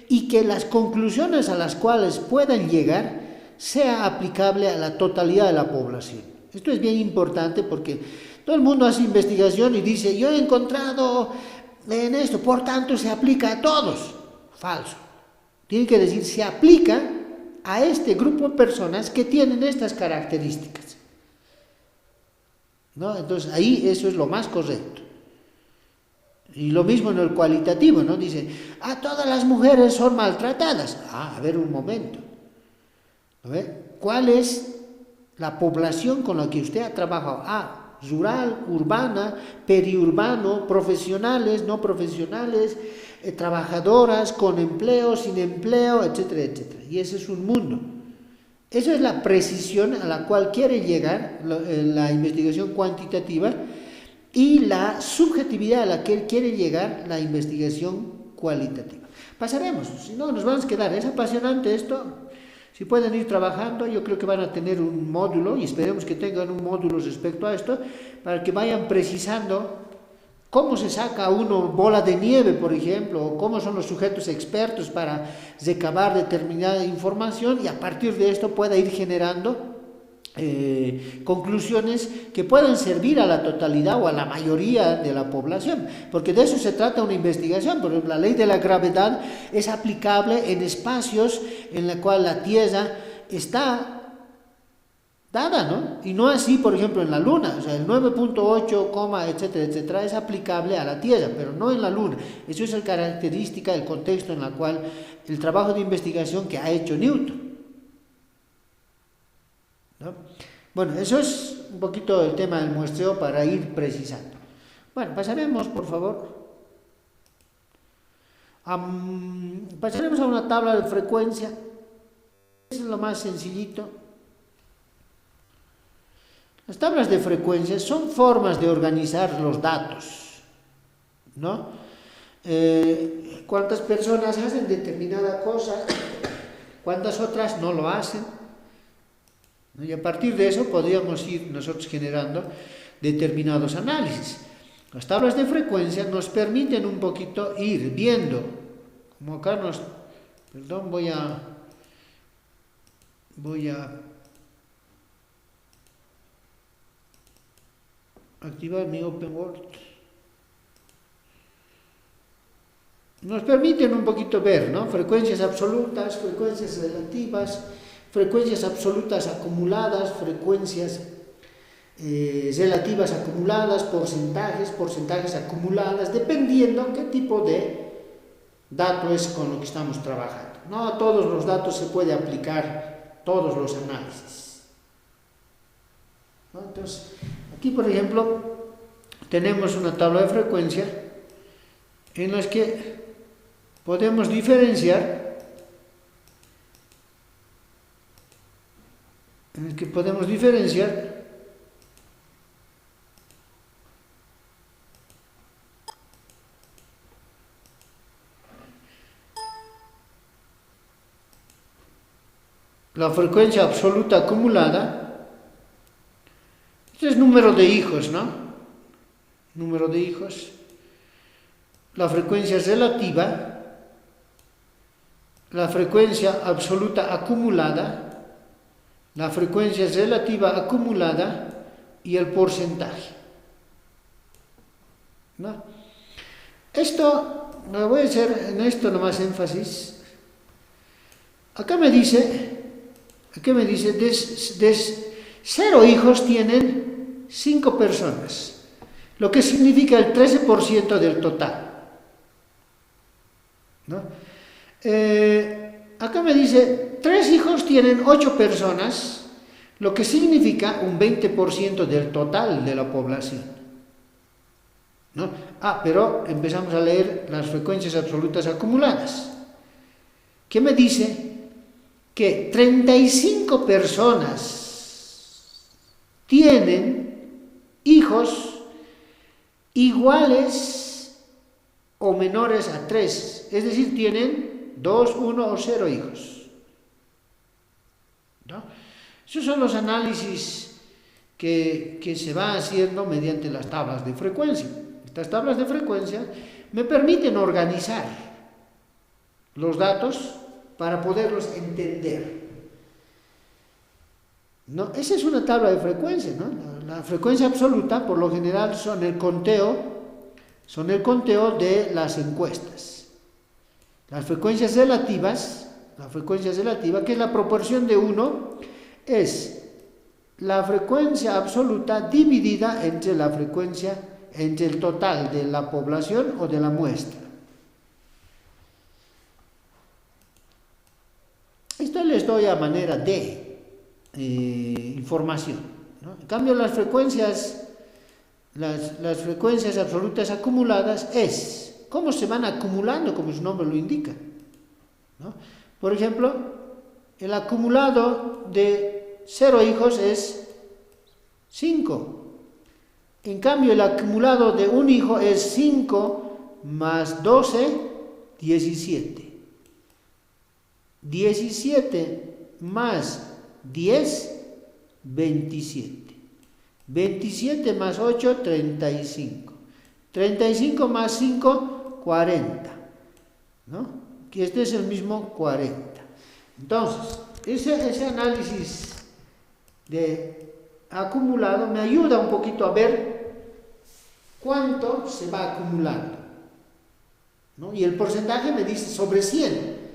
y que las conclusiones a las cuales puedan llegar sea aplicable a la totalidad de la población. Esto es bien importante porque todo el mundo hace investigación y dice, yo he encontrado en esto, por tanto se aplica a todos. Falso. Tiene que decir, se aplica a este grupo de personas que tienen estas características, ¿no? Entonces ahí eso es lo más correcto. Y lo mismo en el cualitativo, ¿no? Dice, todas las mujeres son maltratadas. A ver un momento. A ver, ¿cuál es la población con la que usted ha trabajado? Rural, urbana, periurbano, profesionales, no profesionales, trabajadoras, con empleo, sin empleo, etcétera, etcétera. Y ese es un mundo. Esa es la precisión a la cual quiere llegar la investigación cuantitativa y la subjetividad a la que quiere llegar la investigación cualitativa. Pasaremos, si no nos vamos a quedar. Es apasionante esto. Si pueden ir trabajando, yo creo que van a tener un módulo y esperemos que tengan un módulo respecto a esto para que vayan precisando cómo se saca uno bola de nieve, por ejemplo, o cómo son los sujetos expertos para recabar determinada información y a partir de esto pueda ir generando conclusiones que puedan servir a la totalidad o a la mayoría de la población, porque de eso se trata una investigación. Por ejemplo, la ley de la gravedad es aplicable en espacios en los cuales la Tierra está dada, ¿no? Y no así, por ejemplo, en la Luna. O sea, el 9.8, etcétera, etcétera, es aplicable a la Tierra, pero no en la Luna. Eso es la característica del contexto en la cual el trabajo de investigación que ha hecho Newton, ¿no? Bueno, eso es un poquito el tema del muestreo para ir precisando. Bueno, pasaremos, por favor. Pasaremos a una tabla de frecuencia. Es lo más sencillito. Las tablas de frecuencia son formas de organizar los datos, ¿no? ¿Cuántas personas hacen determinada cosa? ¿Cuántas otras no lo hacen? Y a partir de eso podríamos ir nosotros generando determinados análisis. Las tablas de frecuencia nos permiten un poquito ir viendo, como acá perdón, voy a activar mi OpenWord. Nos permiten un poquito ver, ¿no? Frecuencias absolutas, frecuencias relativas, frecuencias absolutas acumuladas, frecuencias relativas acumuladas, porcentajes acumuladas, dependiendo qué tipo de dato es con lo que estamos trabajando. No a todos los datos se puede aplicar todos los análisis, ¿no? Entonces, aquí, por ejemplo, tenemos una tabla de frecuencia en la que podemos diferenciar la frecuencia absoluta acumulada. Este es número de hijos, ¿no? Número de hijos. La frecuencia relativa, la frecuencia absoluta acumulada, la frecuencia relativa acumulada y el porcentaje, ¿no? Esto, me voy a hacer en esto nomás énfasis. Acá me dice, de 0 hijos tienen 5 personas, lo que significa el 13% del total, ¿no? Acá me dice 3 hijos tienen 8 personas, lo que significa un 20% del total de la población, ¿no? Pero empezamos a leer las frecuencias absolutas acumuladas, que me dice que 35 personas tienen hijos iguales o menores a 3, es decir, tienen 2, 1 o 0 hijos, ¿no? Esos son los análisis que se va haciendo mediante las tablas de frecuencia. Estas tablas de frecuencia me permiten organizar los datos para poderlos entender, ¿no? Esa es una tabla de frecuencia, ¿no? La frecuencia absoluta, por lo general, son el conteo de las encuestas. Las frecuencias relativas, que es la proporción de 1, es la frecuencia absoluta dividida entre el total de la población o de la muestra. Esto les doy a manera de información, ¿no? En cambio, las frecuencias absolutas acumuladas es cómo se van acumulando, como su nombre lo indica, ¿no? Por ejemplo, el acumulado de 0 hijos es 5. En cambio, el acumulado de un hijo es 5 más 12, 17. 17 más 10, 27. 27 más 8, 35. 35 más 5, 40. ¿No? Que este es el mismo 40. Entonces, ese análisis de acumulado me ayuda un poquito a ver cuánto se va acumulando, ¿no? Y el porcentaje me dice sobre 100.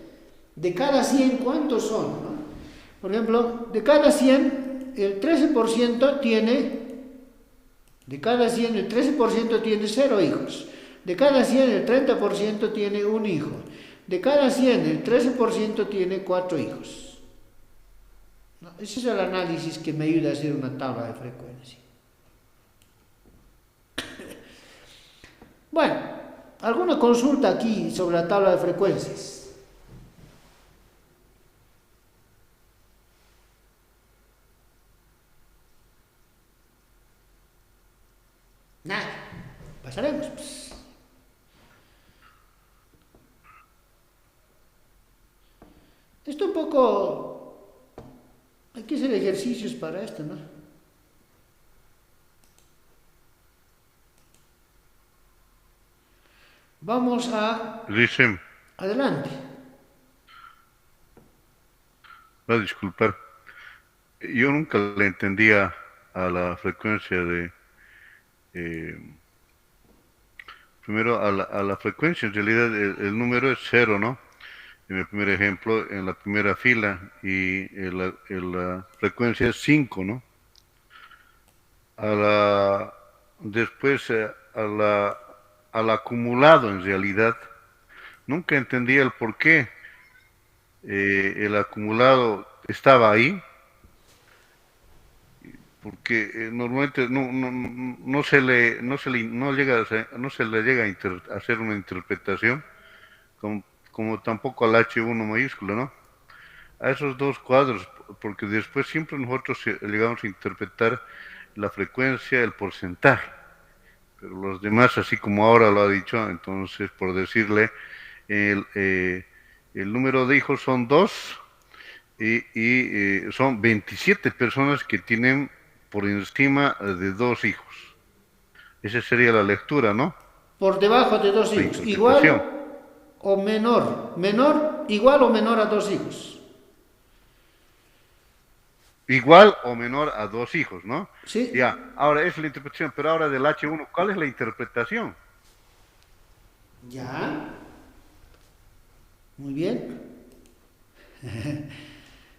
De cada 100, ¿cuántos son? ¿No? Por ejemplo, de cada 100, el 13% tiene, de cada 100, el 13% tiene 0 hijos. De cada 100, el 30% tiene un hijo. De cada 100, el 13% tiene 4 hijos. ¿No? Ese es el análisis que me ayuda a hacer una tabla de frecuencia. Bueno, ¿alguna consulta aquí sobre la tabla de frecuencias? Nada, pasaremos. Esto un poco, hay que hacer ejercicios para esto, ¿no? Vamos a... Dicen, Adelante. va a disculpar, yo nunca le entendía a la frecuencia de... primero a la frecuencia, en realidad el número es 0, ¿no? En el primer ejemplo, en la primera fila, y la frecuencia es 5, ¿no? Después al acumulado, en realidad, nunca entendía el por qué el acumulado estaba ahí, porque normalmente no se le llega a hacer una interpretación, como tampoco al H1 mayúsculo, ¿no? A esos dos cuadros, porque después siempre nosotros llegamos a interpretar la frecuencia, el porcentaje, pero los demás, así como ahora lo ha dicho, entonces, por decirle, el número de hijos son 2, y son 27 personas que tienen por encima de 2 hijos. Esa sería la lectura, ¿no? Por debajo de 2 hijos, igual o menor, igual o menor a 2 hijos. Igual o menor a 2 hijos, ¿no? Sí. Ya, ahora es la interpretación, pero ahora del H1, ¿cuál es la interpretación? Ya. Muy bien.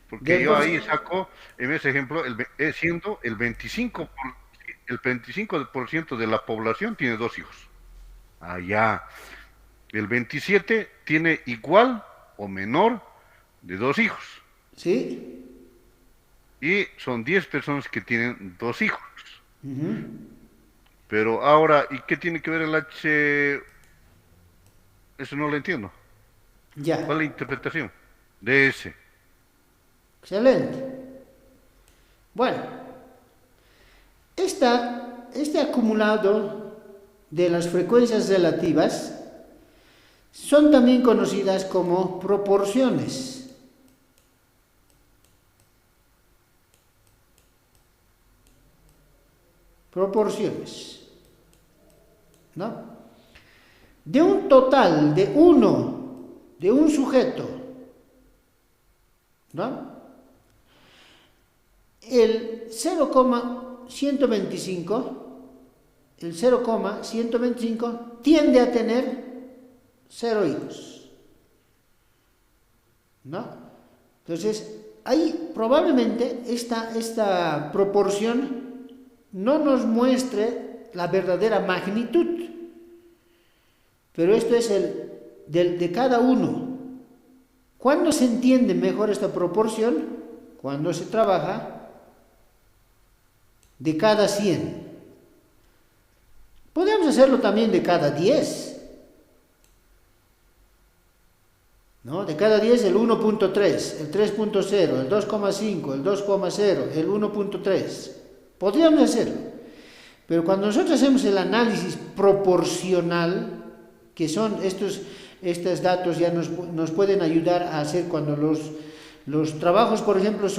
Porque yo ahí saco, en ese ejemplo, siendo el 25% de la población tiene 2 hijos. Allá. El 27 tiene igual o menor de 2 hijos. Sí. Y son 10 personas que tienen 2 hijos. Pero ahora, ¿y qué tiene que ver el H? Eso no lo entiendo. Ya. ¿Cuál es la interpretación de ese? Excelente. Bueno, este acumulado de las frecuencias relativas son también conocidas como proporciones. Proporciones. ¿No? De un total de un sujeto, ¿no? El 0,125 tiende a tener 0 hijos, ¿no? Entonces, ahí probablemente esta proporción no nos muestre la verdadera magnitud, pero esto es de cada uno. ¿Cuándo se entiende mejor esta proporción? Cuando se trabaja de cada 100. Podemos hacerlo también de cada 10. ¿No? De cada 10 el 1.3, el 3.0, el 2.5, el 2.0, el 1.3. Podríamos hacerlo. Pero cuando nosotros hacemos el análisis proporcional, que son estos datos ya nos pueden ayudar a hacer cuando los trabajos, por ejemplo,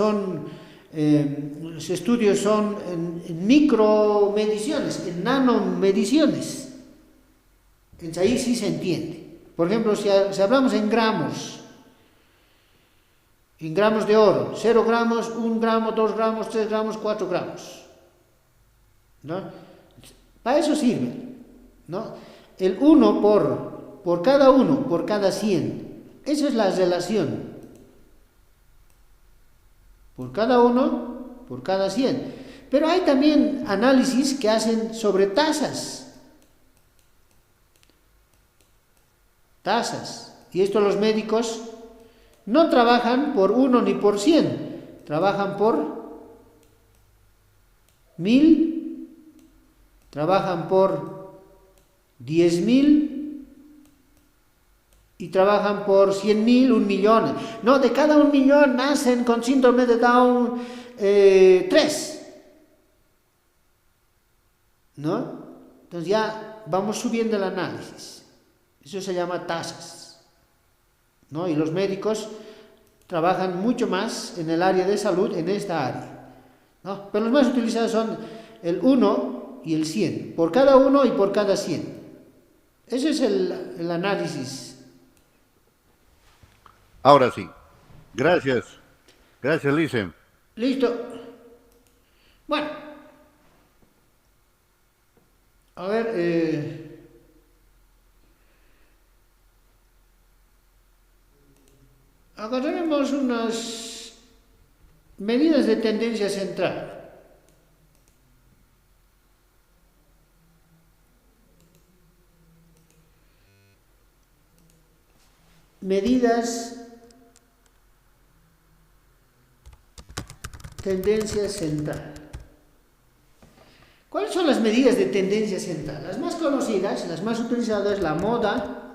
los estudios son en micromediciones, en nanomediciones. Entonces ahí sí se entiende. Por ejemplo, si hablamos en gramos, en gramos de oro, 0 gramos, 1 gramo, 2 gramos, 3 gramos, 4 gramos, ¿no? Para eso sirve, ¿no? El 1 por cada 1, por cada 100, esa es la relación, por cada 1, por cada 100, pero hay también análisis que hacen sobre tasas, y esto los médicos no trabajan por 1 ni por 100, trabajan por 1000, trabajan por 10.000 y trabajan por 100.000, 1.000.000. No, de cada 1.000.000 nacen con síndrome de Down 3. ¿No? Entonces ya vamos subiendo el análisis. Eso se llama tasas, ¿no? Y los médicos trabajan mucho más en el área de salud, en esta área, ¿no? Pero los más utilizados son el 1 y el 100, por cada 1 y por cada 100. Ese es el análisis. Ahora sí. Gracias. Gracias, Lice. Listo. Bueno. A ver, acá tenemos unas medidas de tendencia central. Medidas, tendencia central. ¿Cuáles son las medidas de tendencia central? Las más conocidas, las más utilizadas, la moda,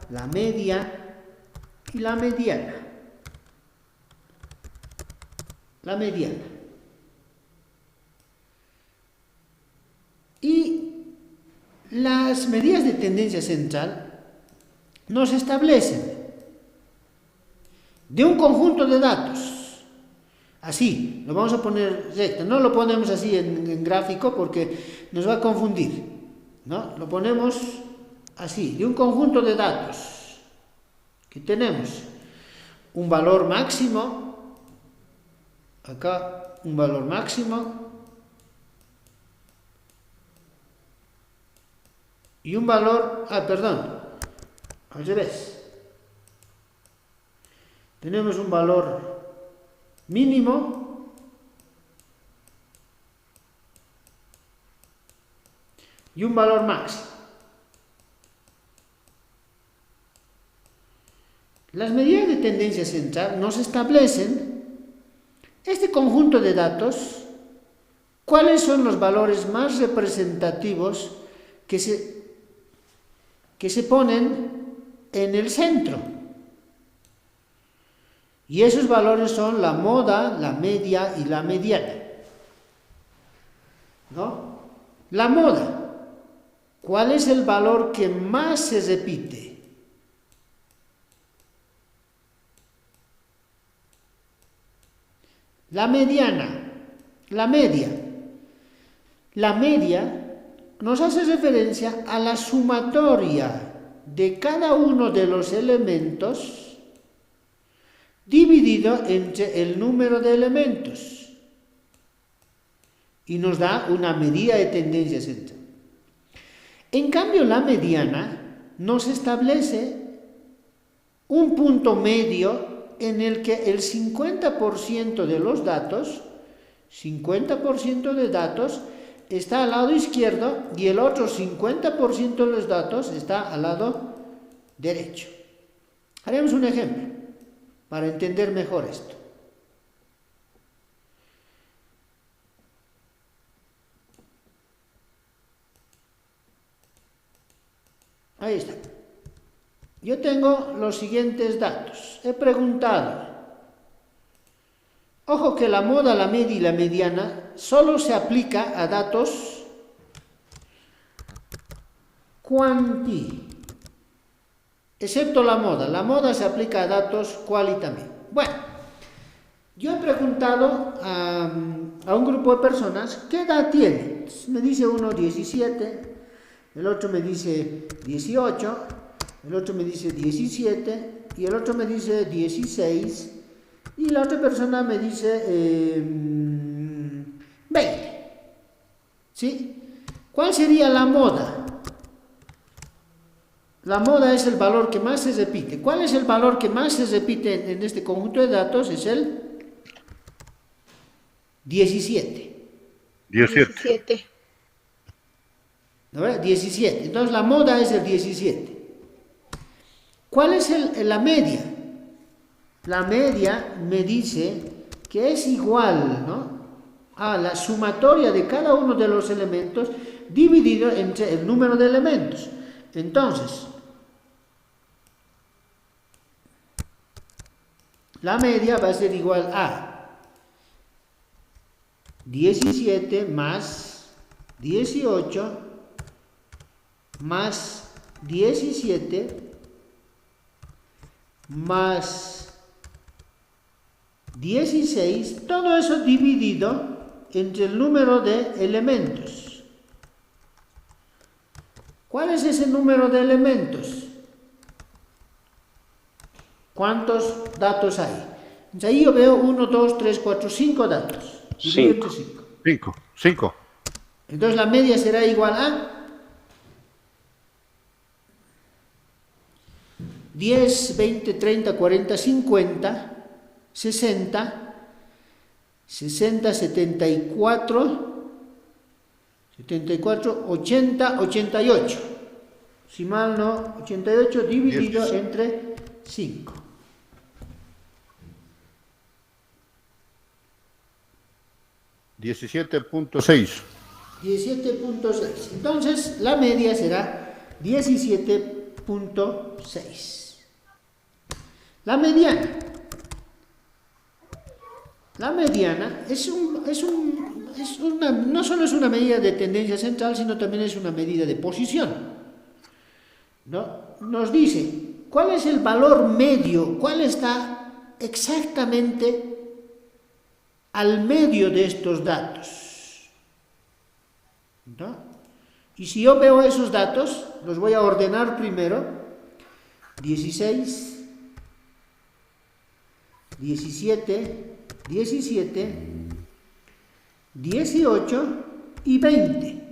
la media y la mediana. La mediana. Y las medidas de tendencia central nos establecen de un conjunto de datos. Así, lo vamos a poner recto, no lo ponemos así en gráfico porque nos va a confundir, ¿no? Lo ponemos así, de un conjunto de datos que tenemos un valor máximo, acá un valor máximo y un valor, al revés, tenemos un valor mínimo y un valor máximo. Las medidas de tendencia central nos establecen este conjunto de datos, cuáles son los valores más representativos que se ponen en el centro. Y esos valores son la moda, la media y la mediana, ¿no? La moda, ¿cuál es el valor que más se repite? La mediana, la media. La media nos hace referencia a la sumatoria de cada uno de los elementos dividido entre el número de elementos y nos da una medida de tendencia central. En cambio, la mediana nos establece un punto medio en el que el 50% de los datos, 50% de datos está al lado izquierdo y el otro 50% de los datos está al lado derecho. Haremos un ejemplo para entender mejor esto. Ahí está. Yo tengo los siguientes datos. He preguntado. Ojo que la moda, la media y la mediana solo se aplica a datos quanti. Excepto la moda. La moda se aplica a datos quali también. Bueno, yo he preguntado a un grupo de personas qué edad tienen. Me dice uno 17, el otro me dice 18, el otro me dice 17 y el otro me dice 16 y la otra persona me dice 20. ¿Sí? ¿Cuál sería la moda? La moda es el valor que más se repite. ¿Cuál es el valor que más se repite en este conjunto de datos? Es el 17. 17. ¿No? 17. Entonces la moda es el 17. ¿Cuál es la media? La media me dice que es igual, ¿no?, a la sumatoria de cada uno de los elementos dividido entre el número de elementos. Entonces, la media va a ser igual a 17 más 18 más 17 más 16, todo eso dividido entre el número de elementos. ¿Cuál es ese número de elementos? ¿Cuántos datos hay? Entonces ahí yo veo 1, 2, 3, 4, 5 datos. 5. Entonces la media será igual a 10, 20, 30, 40, 50, 60, 60, 74, 80, 88. Si mal no, 88 dividido entre 5. 17.6. 17.6. Entonces la media será 17.6. La mediana. La mediana no solo es una medida de tendencia central, sino también es una medida de posición, ¿no? Nos dice cuál es el valor medio, cuál está exactamente al medio de estos datos, ¿no? Y si yo veo esos datos, los voy a ordenar primero: 16, 17, 18 y 20.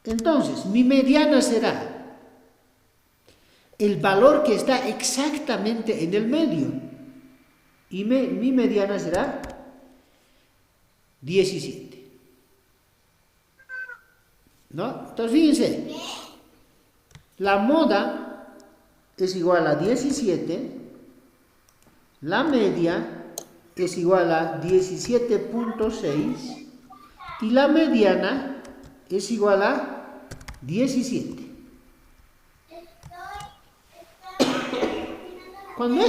Entonces, mi mediana será el valor que está exactamente en el medio. Y mi mediana será 17. ¿No? Entonces, fíjense, la moda es igual a 17, la media es igual a 17.6 y la mediana es igual a 17. Cuando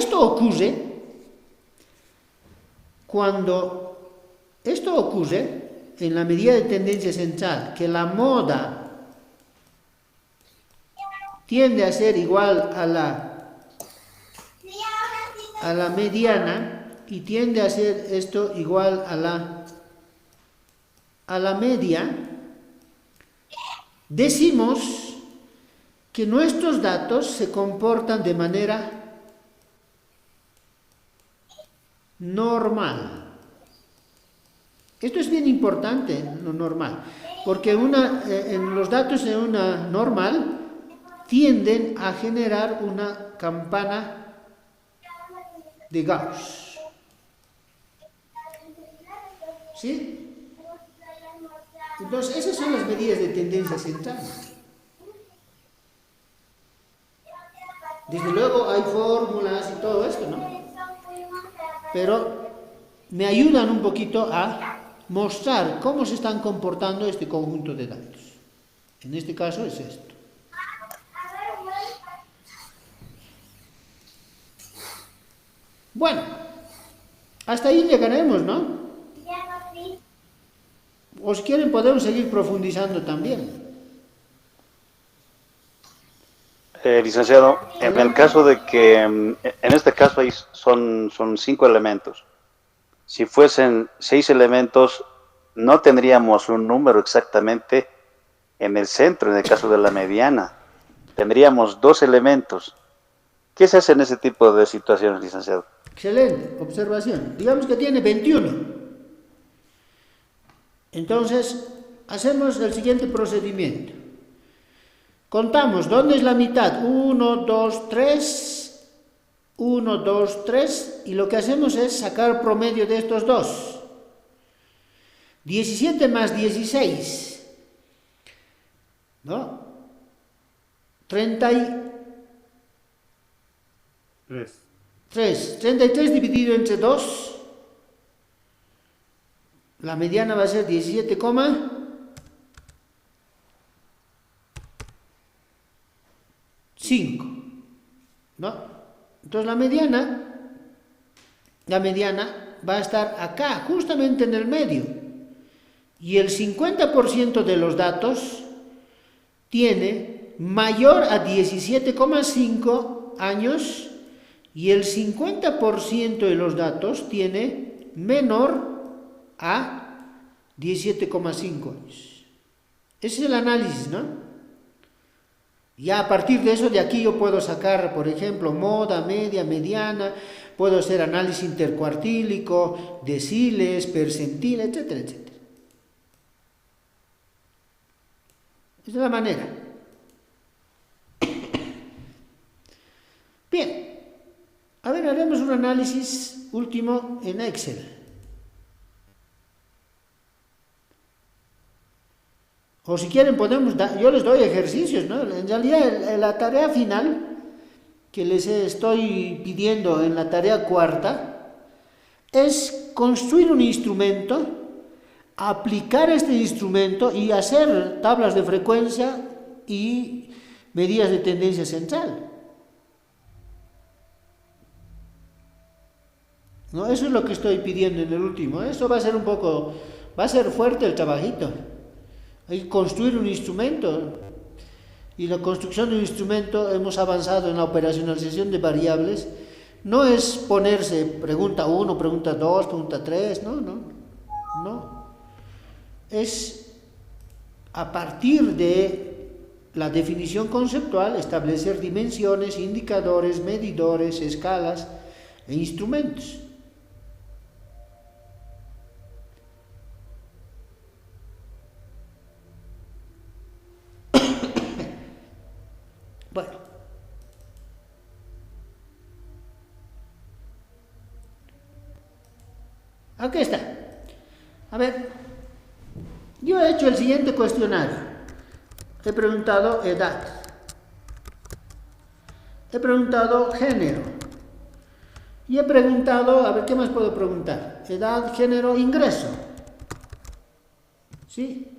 esto ocurre en la medida de tendencia central, que la moda tiende a ser igual a la mediana y tiende a ser esto igual a la media, decimos que nuestros datos se comportan de manera normal. Esto es bien importante, lo normal, porque en los datos de una normal tienden a generar una campana de Gauss. ¿Sí? Entonces, esas son las medidas de tendencia central. Desde luego hay fórmulas y todo esto, ¿no? Pero me ayudan un poquito a mostrar cómo se están comportando este conjunto de datos. En este caso es esto. Bueno, hasta ahí llegaremos, ¿no? O si quieren podemos seguir profundizando también. Licenciado, en el caso de que, en este caso son 5 elementos. Si fuesen 6 elementos, no tendríamos un número exactamente en el centro, en el caso de la mediana. Tendríamos 2 elementos. ¿Qué se hace en ese tipo de situaciones, licenciado? Excelente observación. Digamos que tiene 21. Entonces, hacemos el siguiente procedimiento. Contamos, ¿dónde es la mitad? 1, 2, 3, 1, 2, 3, y lo que hacemos es sacar promedio de estos dos. 17 más 16, ¿no? 33 dividido entre 2, la mediana va a ser 17,5, ¿no? Entonces la mediana va a estar acá, justamente en el medio, y el 50% de los datos tiene mayor a 17,5 años y el 50% de los datos tiene menor a 17,5 años. Ese es el análisis, ¿no? Ya a partir de eso, de aquí yo puedo sacar, por ejemplo, moda, media, mediana, puedo hacer análisis intercuartílico, deciles, percentil, etcétera, etcétera. Esa es la manera. Bien, a ver, haremos un análisis último en Excel. O si quieren podemos, yo les doy ejercicios, ¿no? En realidad la tarea final que les estoy pidiendo en la tarea cuarta es construir un instrumento, aplicar este instrumento y hacer tablas de frecuencia y medidas de tendencia central. ¿No? Eso es lo que estoy pidiendo en el último. Eso va a ser va a ser fuerte el trabajito. Hay que construir un instrumento. Y la construcción de un instrumento, hemos avanzado en la operacionalización de variables. No es ponerse pregunta 1, pregunta 2, pregunta 3, no. Es a partir de la definición conceptual establecer dimensiones, indicadores, medidores, escalas e instrumentos. Bueno, aquí está. A ver, yo he hecho el siguiente cuestionario. He preguntado edad. He preguntado género. Y he preguntado, a ver, ¿qué más puedo preguntar? Edad, género, ingreso. ¿Sí?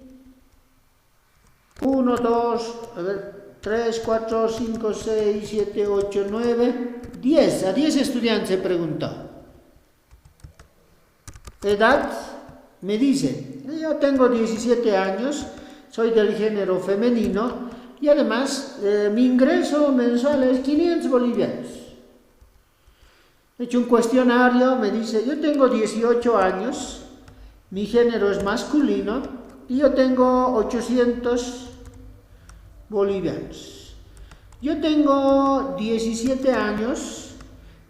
1, 2, a ver, 3, 4, 5, 6, 7, 8, 9, 10. A 10 estudiantes he preguntado. Edad, me dice, yo tengo 17 años, soy del género femenino y además mi ingreso mensual es 500 bolivianos. He hecho un cuestionario, me dice, yo tengo 18 años, mi género es masculino y yo tengo 800 bolivianos. Yo tengo 17 años,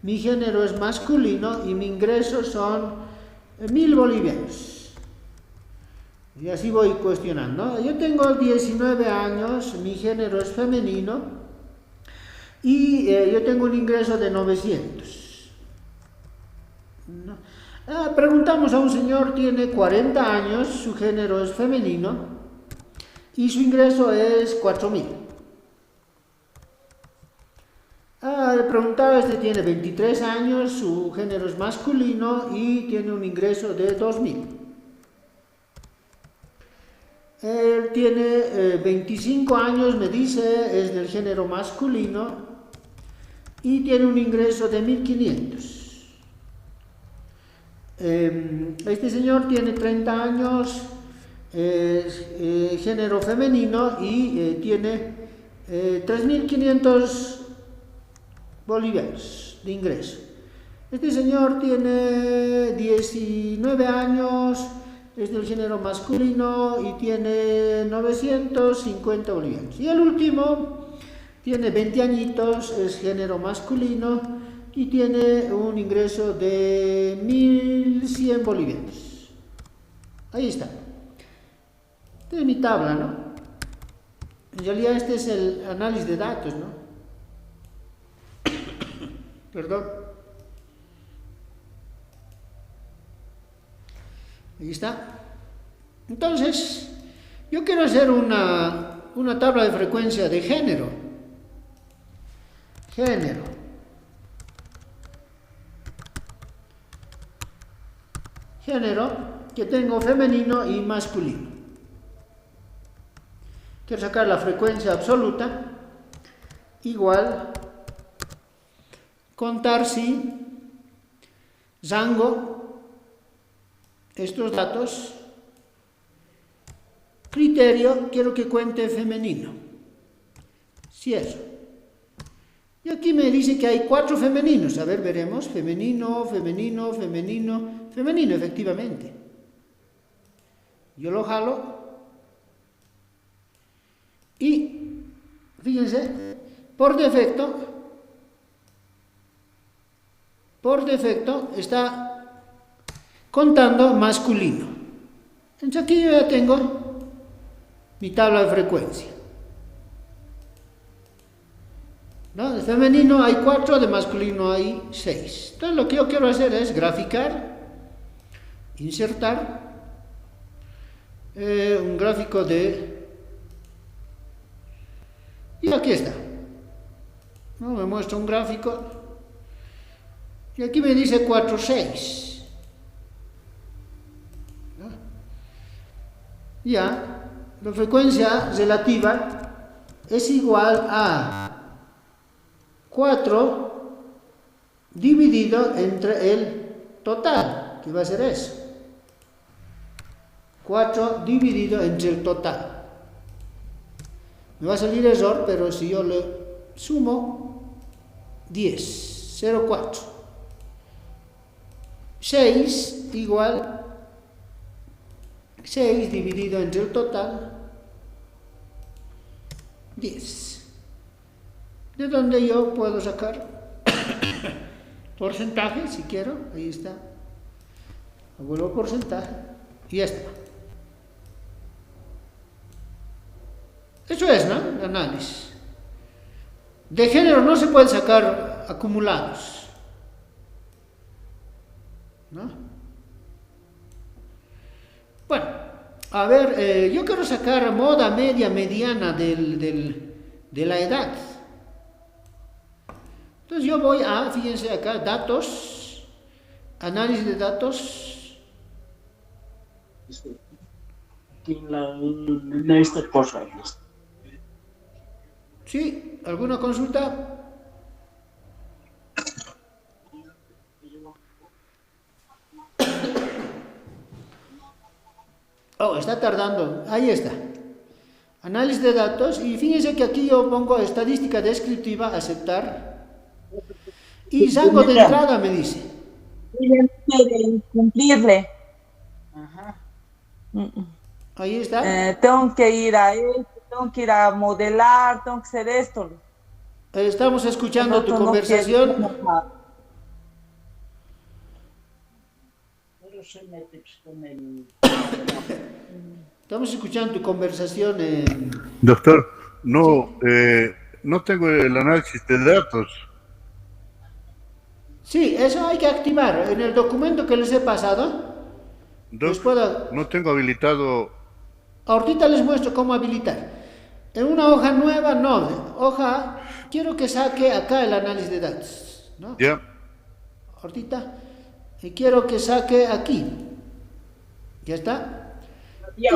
mi género es masculino y mi ingreso son 1000 bolivianos. Y así voy cuestionando. Yo tengo 19 años, mi género es femenino y yo tengo un ingreso de 900. Preguntamos a un señor, tiene 40 años, su género es femenino y su ingreso es 4000. Le preguntaba, este tiene 23 años, su género es masculino y tiene un ingreso de 2000. Él tiene 25 años, me dice, es del género masculino y tiene un ingreso de 1500. Este señor tiene 30 años, género femenino y tiene 3500 bolivianos de ingreso. Este señor tiene 19 años, es del género masculino y tiene 950 bolivianos. Y el último tiene 20 añitos, es género masculino y tiene un ingreso de 1.100 bolivianos. Ahí está. Esta es mi tabla, ¿no? En realidad este es el análisis de datos, ¿no? Perdón. Ahí está. Entonces, yo quiero hacer una tabla de frecuencia de género. Género. Género que tengo femenino y masculino. Quiero sacar la frecuencia absoluta igual contar si rango estos datos, criterio, quiero que cuente femenino. Si eso. Y aquí me dice que hay 4 femeninos. A ver, veremos. Femenino, femenino, femenino, femenino, efectivamente. Yo lo jalo. Y, fíjense, por defecto está contando masculino. Entonces aquí yo ya tengo mi tabla de frecuencia. ¿No? De femenino hay 4, de masculino hay 6. Entonces lo que yo quiero hacer es graficar, insertar un gráfico de... Y aquí está. ¿No? Me muestra un gráfico. Y aquí me dice 4, 6. ¿No? Ya, la frecuencia relativa es igual a 4 dividido entre el total, que va a ser eso. 4 dividido entre el total. Me va a salir error, pero si yo le sumo 10, 0,4. 6 igual 6 dividido entre el total 10. De donde yo puedo sacar porcentaje, si quiero, ahí está. Vuelvo porcentaje y ya está. Eso es, ¿no? El análisis. De género no se puede sacar acumulados, ¿no? Bueno, a ver, yo quiero sacar moda media, mediana de la edad. Entonces yo voy a, fíjense acá, datos, análisis de datos. Esta cosa. ¿Sí? ¿Alguna consulta? Oh, está tardando. Ahí está. Análisis de datos. Y fíjense que aquí yo pongo estadística descriptiva, aceptar. Y rango de entrada me dice. Cumplirle. Ahí está. Tengo que ir a esto, tengo que ir a modelar, tengo que hacer esto. Estamos escuchando tu conversación. Estamos escuchando tu conversación. Doctor, no, no tengo el análisis de datos. Sí, eso hay que activar. En el documento que les he pasado, no tengo habilitado. Ahorita les muestro cómo habilitar. En una hoja nueva, no. Hoja, quiero que saque acá el análisis de datos, ¿no? Ya. Ahorita, y quiero que saque aquí. ¿Ya está? Y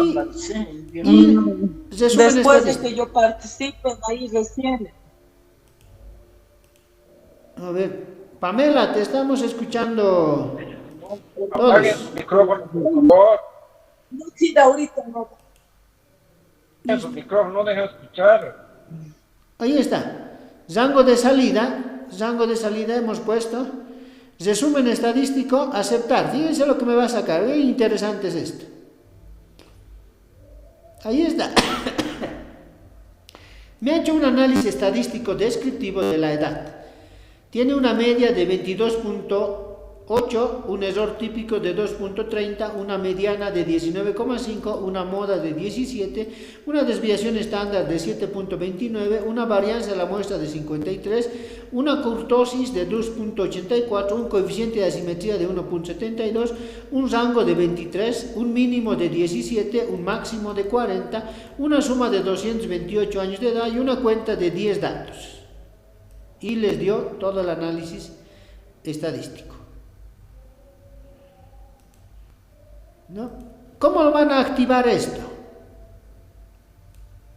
después de que yo participe, ahí recién. A ver, Pamela, te estamos escuchando. Apague el micrófono, por favor. No, sí, ahorita no. Su micrófono no deja escuchar. Ahí está. Rango de salida hemos puesto. Resumen estadístico, aceptar. Fíjense lo que me va a sacar. Qué interesante es esto. Ahí está. Me ha hecho un análisis estadístico descriptivo de la edad. Tiene una media de 22.8, un error típico de 2.30, una mediana de 19.5, una moda de 17, una desviación estándar de 7.29, una varianza de la muestra de 53, una kurtosis de 2.84, un coeficiente de asimetría de 1.72, un rango de 23, un mínimo de 17, un máximo de 40, una suma de 228 años de edad y una cuenta de 10 datos. Y les dio todo el análisis estadístico. ¿No? ¿Cómo van a activar esto?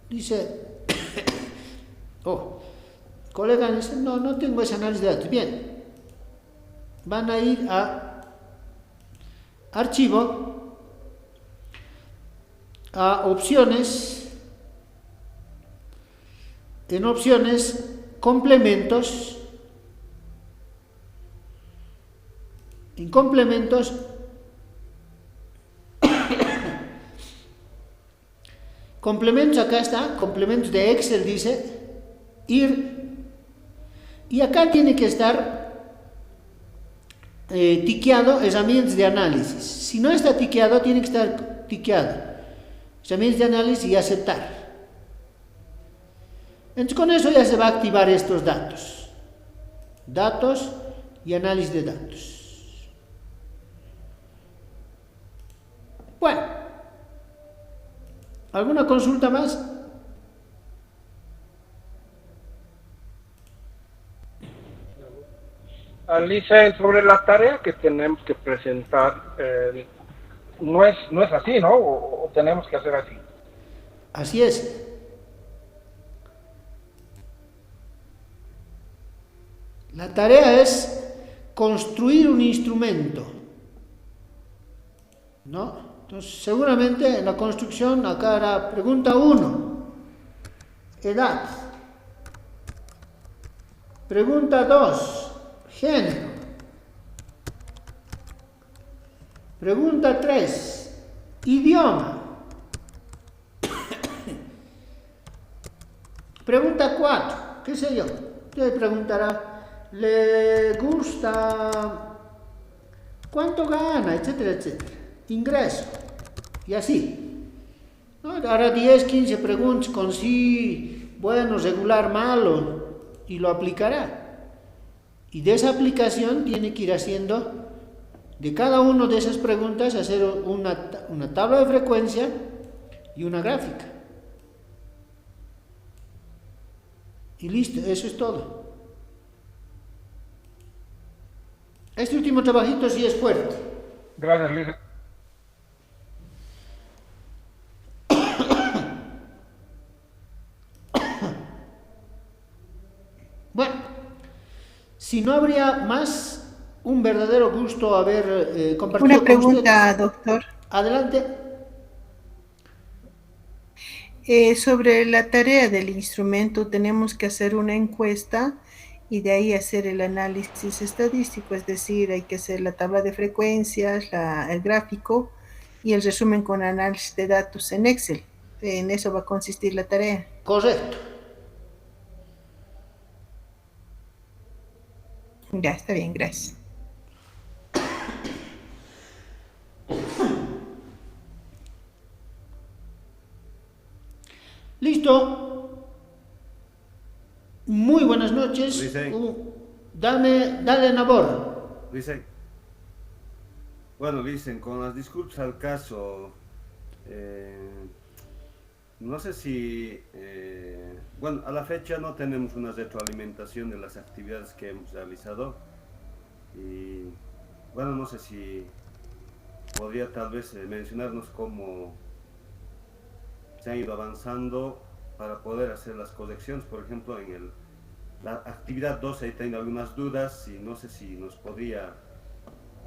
Dice, colega, dice, no tengo ese análisis de datos. Bien, van a ir a archivo, a opciones, en opciones, complementos, en complementos, complementos, acá está, complementos de Excel, dice, ir, y acá tiene que estar tiqueado herramientas de análisis. Si no está tiqueado, tiene que estar tiqueado herramientas de análisis y aceptar. Entonces con eso ya se va a activar estos datos. Datos y análisis de datos. Bueno, ¿alguna consulta más? Alicia, sobre la tarea que tenemos que presentar, no es así, ¿no? ¿O tenemos que hacer así? Así es. La tarea es construir un instrumento, ¿no? Entonces, seguramente en la construcción, acá era pregunta 1, edad. Pregunta 2, género. Pregunta 3, idioma. Pregunta 4, qué sé yo. Usted preguntará, ¿le gusta? ¿Cuánto gana? Etcétera, etcétera. Ingreso. Y así. ¿No? Hará 10, 15 preguntas con sí, bueno, regular, malo, y lo aplicará. Y de esa aplicación tiene que ir haciendo, de cada una de esas preguntas, hacer una tabla de frecuencia y una gráfica. Y listo, eso es todo. Este último trabajito sí es fuerte. Gracias, Liz. Bueno, si no habría más, un verdadero gusto haber compartido Una pregunta, doctor. Adelante. Sobre la tarea del instrumento, tenemos que hacer una encuesta y de ahí hacer el análisis estadístico, es decir, hay que hacer la tabla de frecuencias, el gráfico y el resumen con análisis de datos en Excel. En eso va a consistir la tarea. Correcto. Ya, está bien, gracias. Listo. Muy buenas noches. Dale, Nabor. Dicen, bueno, dicen, con las disculpas al caso, no sé si, bueno, a la fecha no tenemos una retroalimentación de las actividades que hemos realizado y, bueno, no sé si podría tal vez mencionarnos cómo se han ido avanzando para poder hacer las correcciones. Por ejemplo, en la actividad 12 tengo algunas dudas y no sé si nos podría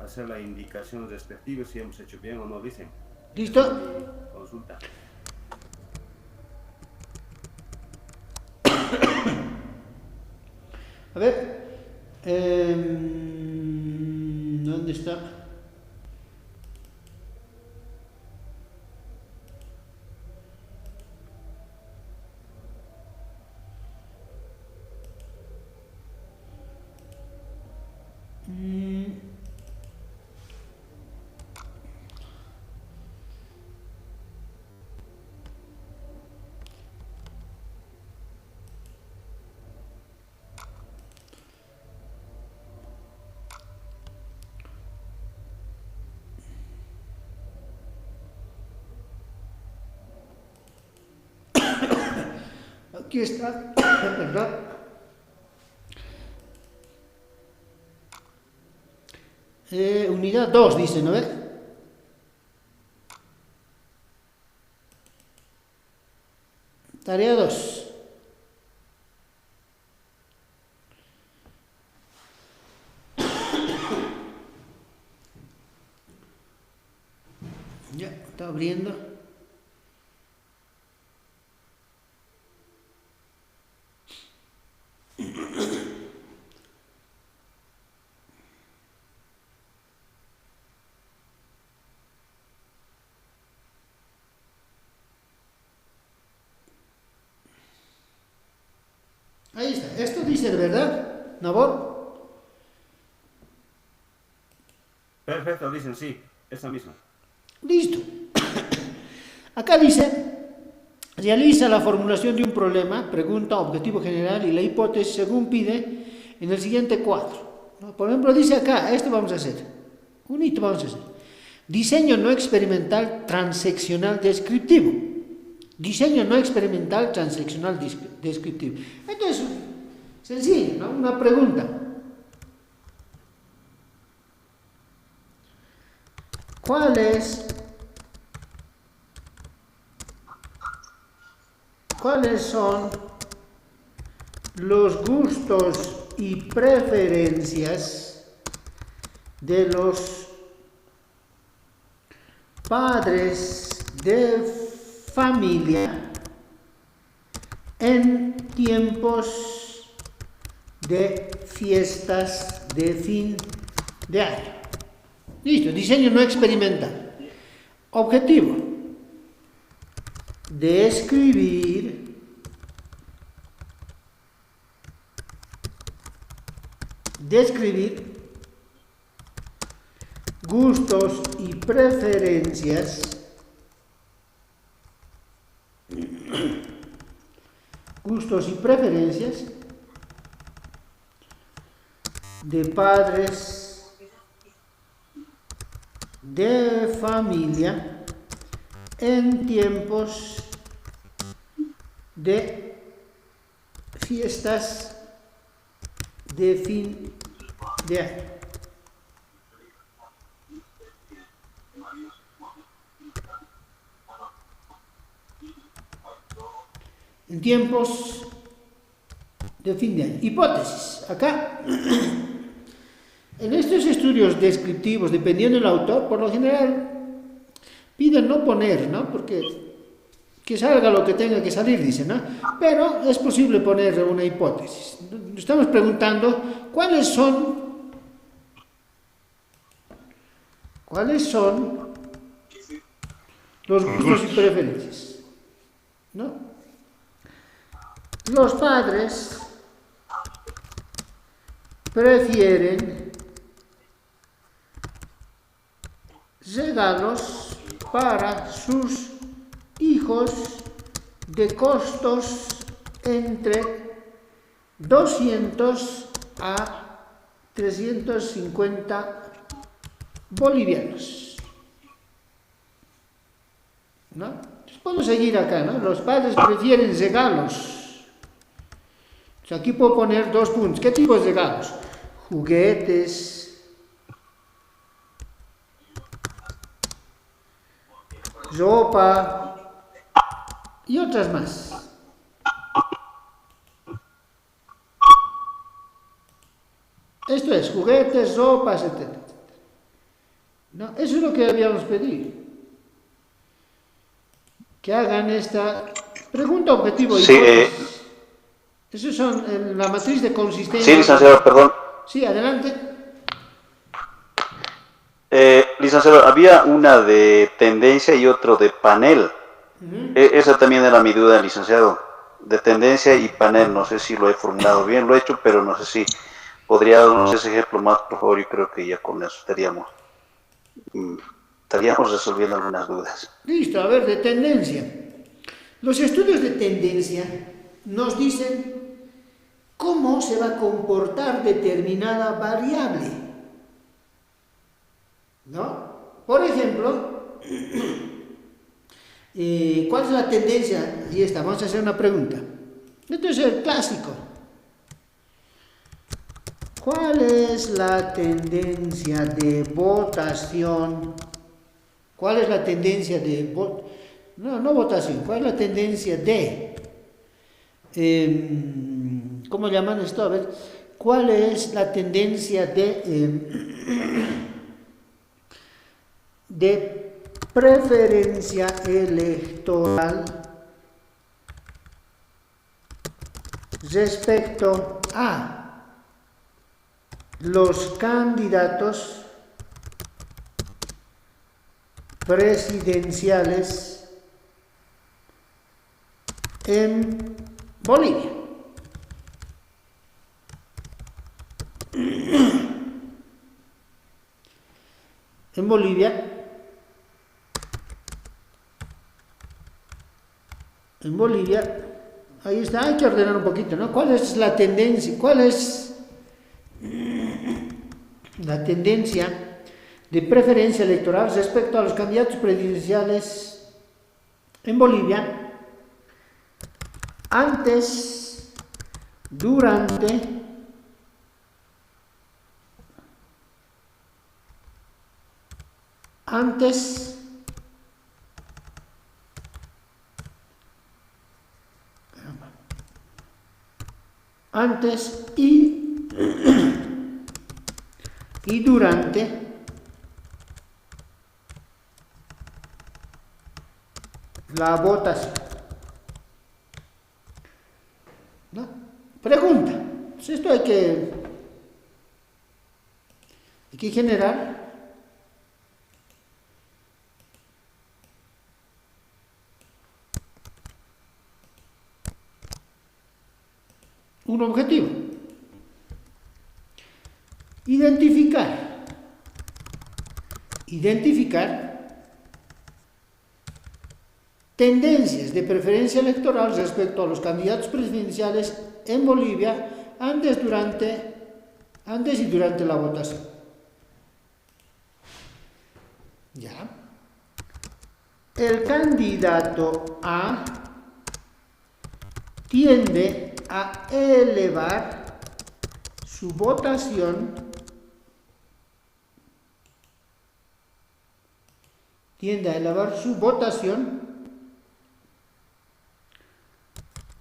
hacer la indicación respectiva si hemos hecho bien o no, dicen. ¿Listo? Consulta. A ver. ¿Dónde está? Aquí está, ¿verdad? Unidad 2 dice, ¿no ves? Tarea 2. Ya, está abriendo. Ahí está. Esto dice, ¿verdad, Nabor? Perfecto, dicen sí, esa misma. Listo. Acá dice, realiza la formulación de un problema, pregunta, objetivo general y la hipótesis según pide en el siguiente cuadro. ¿No? Por ejemplo, dice acá, esto vamos a hacer. Un hito vamos a hacer. Diseño no experimental transeccional descriptivo. Diseño no experimental transeccional descriptivo. Entonces, sencillo, ¿no? Una pregunta. ¿Cuáles son los gustos y preferencias de los padres de familia en tiempos de fiestas de fin de año? Listo, diseño no experimental. Objetivo: describir gustos y preferencias de padres de familia en tiempos de fiestas de fin de año. En tiempos de fin de año. Hipótesis. Acá, en estos estudios descriptivos, dependiendo del autor, por lo general piden no poner, ¿no? Porque que salga lo que tenga que salir, dice, ¿no? Pero es posible poner una hipótesis. Estamos preguntando cuáles son los gustos y preferencias, ¿no? Los padres prefieren regalos para sus hijos de costos entre 200 a 350 bolivianos. ¿No? Entonces podemos seguir acá, ¿no? Los padres prefieren regalos. O sea, aquí puedo poner 2 puntos. ¿Qué tipos de regalos? Juguetes, ropa y otras más. Esto es, juguetes, ropas, etc. ¿No? Eso es lo que habíamos pedido. Que hagan esta pregunta objetivo. Sí, Esos son la matriz de consistencia. Sí, licenciado, perdón. Sí, adelante. Licenciado, había una de tendencia y otro de panel. Esa también era mi duda, licenciado. De tendencia y panel, no sé si lo he formulado bien, lo he hecho, pero no sé si podría darnos ese ejemplo más, por favor. Yo creo que ya con eso estaríamos resolviendo algunas dudas. Listo, a ver, de tendencia. Los estudios de tendencia nos dicen cómo se va a comportar determinada variable, ¿no? Por ejemplo, ¿cuál es la tendencia? Y esta, vamos a hacer una pregunta. Esto es el clásico. ¿Cuál es la tendencia de votación? ¿Cuál es la tendencia de no votación? ¿Cuál es la tendencia de ¿cómo llaman esto? A ver, ¿cuál es la tendencia de preferencia electoral respecto a los candidatos presidenciales en Bolivia? En Bolivia, ahí está, hay que ordenar un poquito, ¿no? ¿Cuál es la tendencia? ¿Cuál es la tendencia de preferencia electoral respecto a los candidatos presidenciales en Bolivia antes, durante y durante la votación? ¿No? Pregunta. Pues esto hay que generar un objetivo. Identificar tendencias de preferencia electoral respecto a los candidatos presidenciales en Bolivia antes y durante la votación. Ya. El candidato A tiende a elevar su votación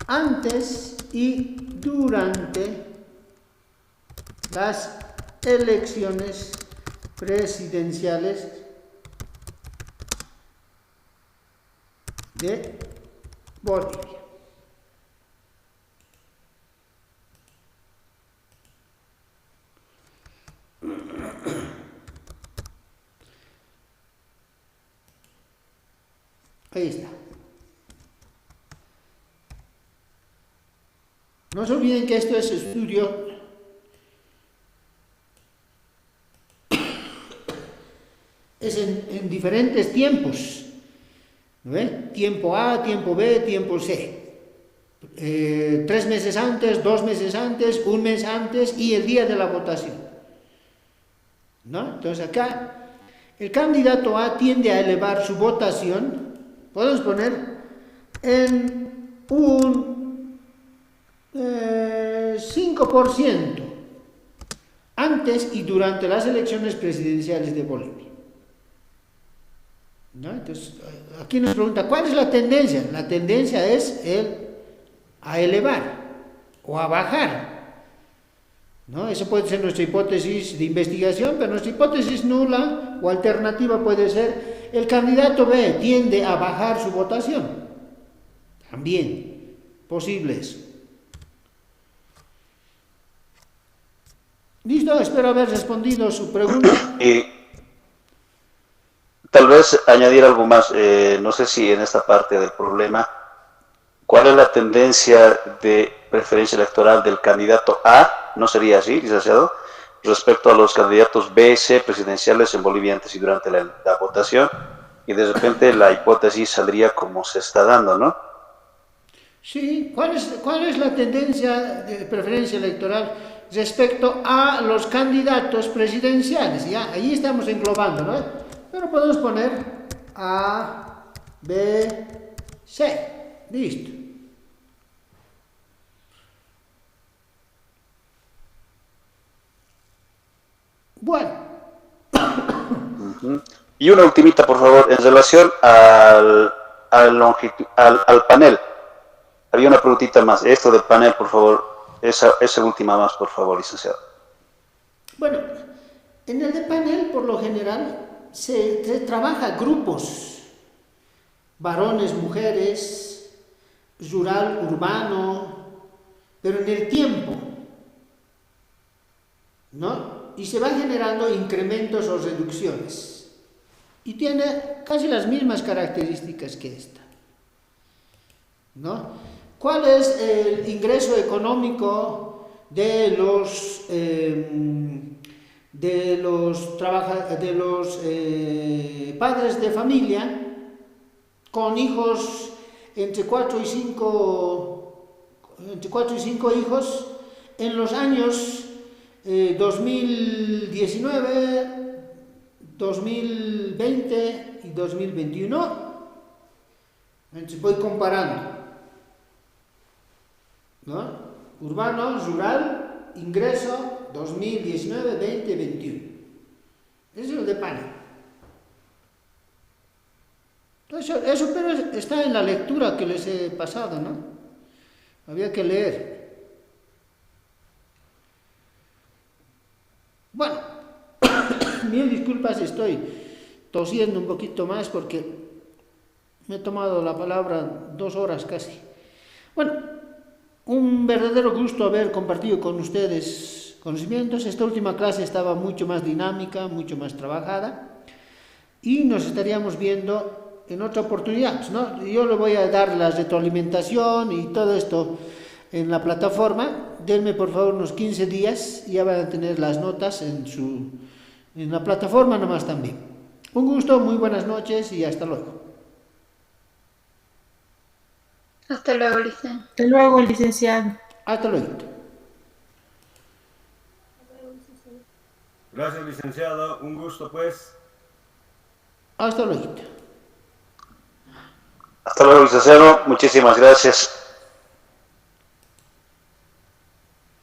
antes y durante las elecciones presidenciales de Bolivia. Ahí está. No se olviden que esto es estudio en diferentes tiempos. ¿Ve? Tiempo A, tiempo B, tiempo C. 3 meses antes, 2 meses antes, 1 mes antes y el día de la votación. ¿No? Entonces acá el candidato A tiende a elevar su votación, podemos poner en un 5% antes y durante las elecciones presidenciales de Bolivia. ¿No? Entonces, aquí nos pregunta, ¿cuál es la tendencia? La tendencia es a elevar o a bajar. ¿No? Eso puede ser nuestra hipótesis de investigación, pero nuestra hipótesis nula o alternativa puede ser el candidato B tiende a bajar su votación. También posible eso. ¿Listo? Espero haber respondido su pregunta. Y tal vez añadir algo más, no sé si en esta parte del problema, ¿cuál es la tendencia de preferencia electoral del candidato A? ¿No sería así, licenciado? Respecto a los candidatos B, C presidenciales en Bolivia antes y durante la votación, y de repente la hipótesis saldría como se está dando, ¿no? Sí, ¿cuál es la tendencia de preferencia electoral respecto a los candidatos presidenciales? Ya, ahí estamos englobando, ¿no? Pero podemos poner A, B, C. Listo. Bueno. Y una ultimita, por favor, en relación al panel. Había una preguntita más. Esto del panel, por favor, esa última más, por favor, licenciado. Bueno, en el de panel, por lo general, se trabaja grupos, varones, mujeres, rural, urbano, pero en el tiempo, ¿no? Y se van generando incrementos o reducciones. Y tiene casi las mismas características que esta, ¿no? ¿Cuál es el ingreso económico de los padres de familia con hijos entre 4 y 5 hijos en los años 2019, 2020 y 2021? Entonces voy comparando, ¿no? Urbano, rural, ingreso 2019, 20, 21. Eso es el de panel. Eso pero está en la lectura que les he pasado, ¿no? Había que leer. Bueno, mil disculpas, estoy tosiendo un poquito más porque me he tomado la palabra 2 horas casi. Bueno, un verdadero gusto haber compartido con ustedes conocimientos. Esta última clase estaba mucho más dinámica, mucho más trabajada y nos estaríamos viendo en otra oportunidad, ¿no? Yo le voy a dar la retroalimentación y todo esto en la plataforma. Denme por favor unos 15 días y ya van a tener las notas en la plataforma nomás también. Un gusto, muy buenas noches y hasta luego. Hasta luego, licenciado. Hasta luego, licenciado. Hasta luego. Gracias, licenciado. Un gusto, pues. Hasta luego. Hasta luego, licenciado. Muchísimas gracias.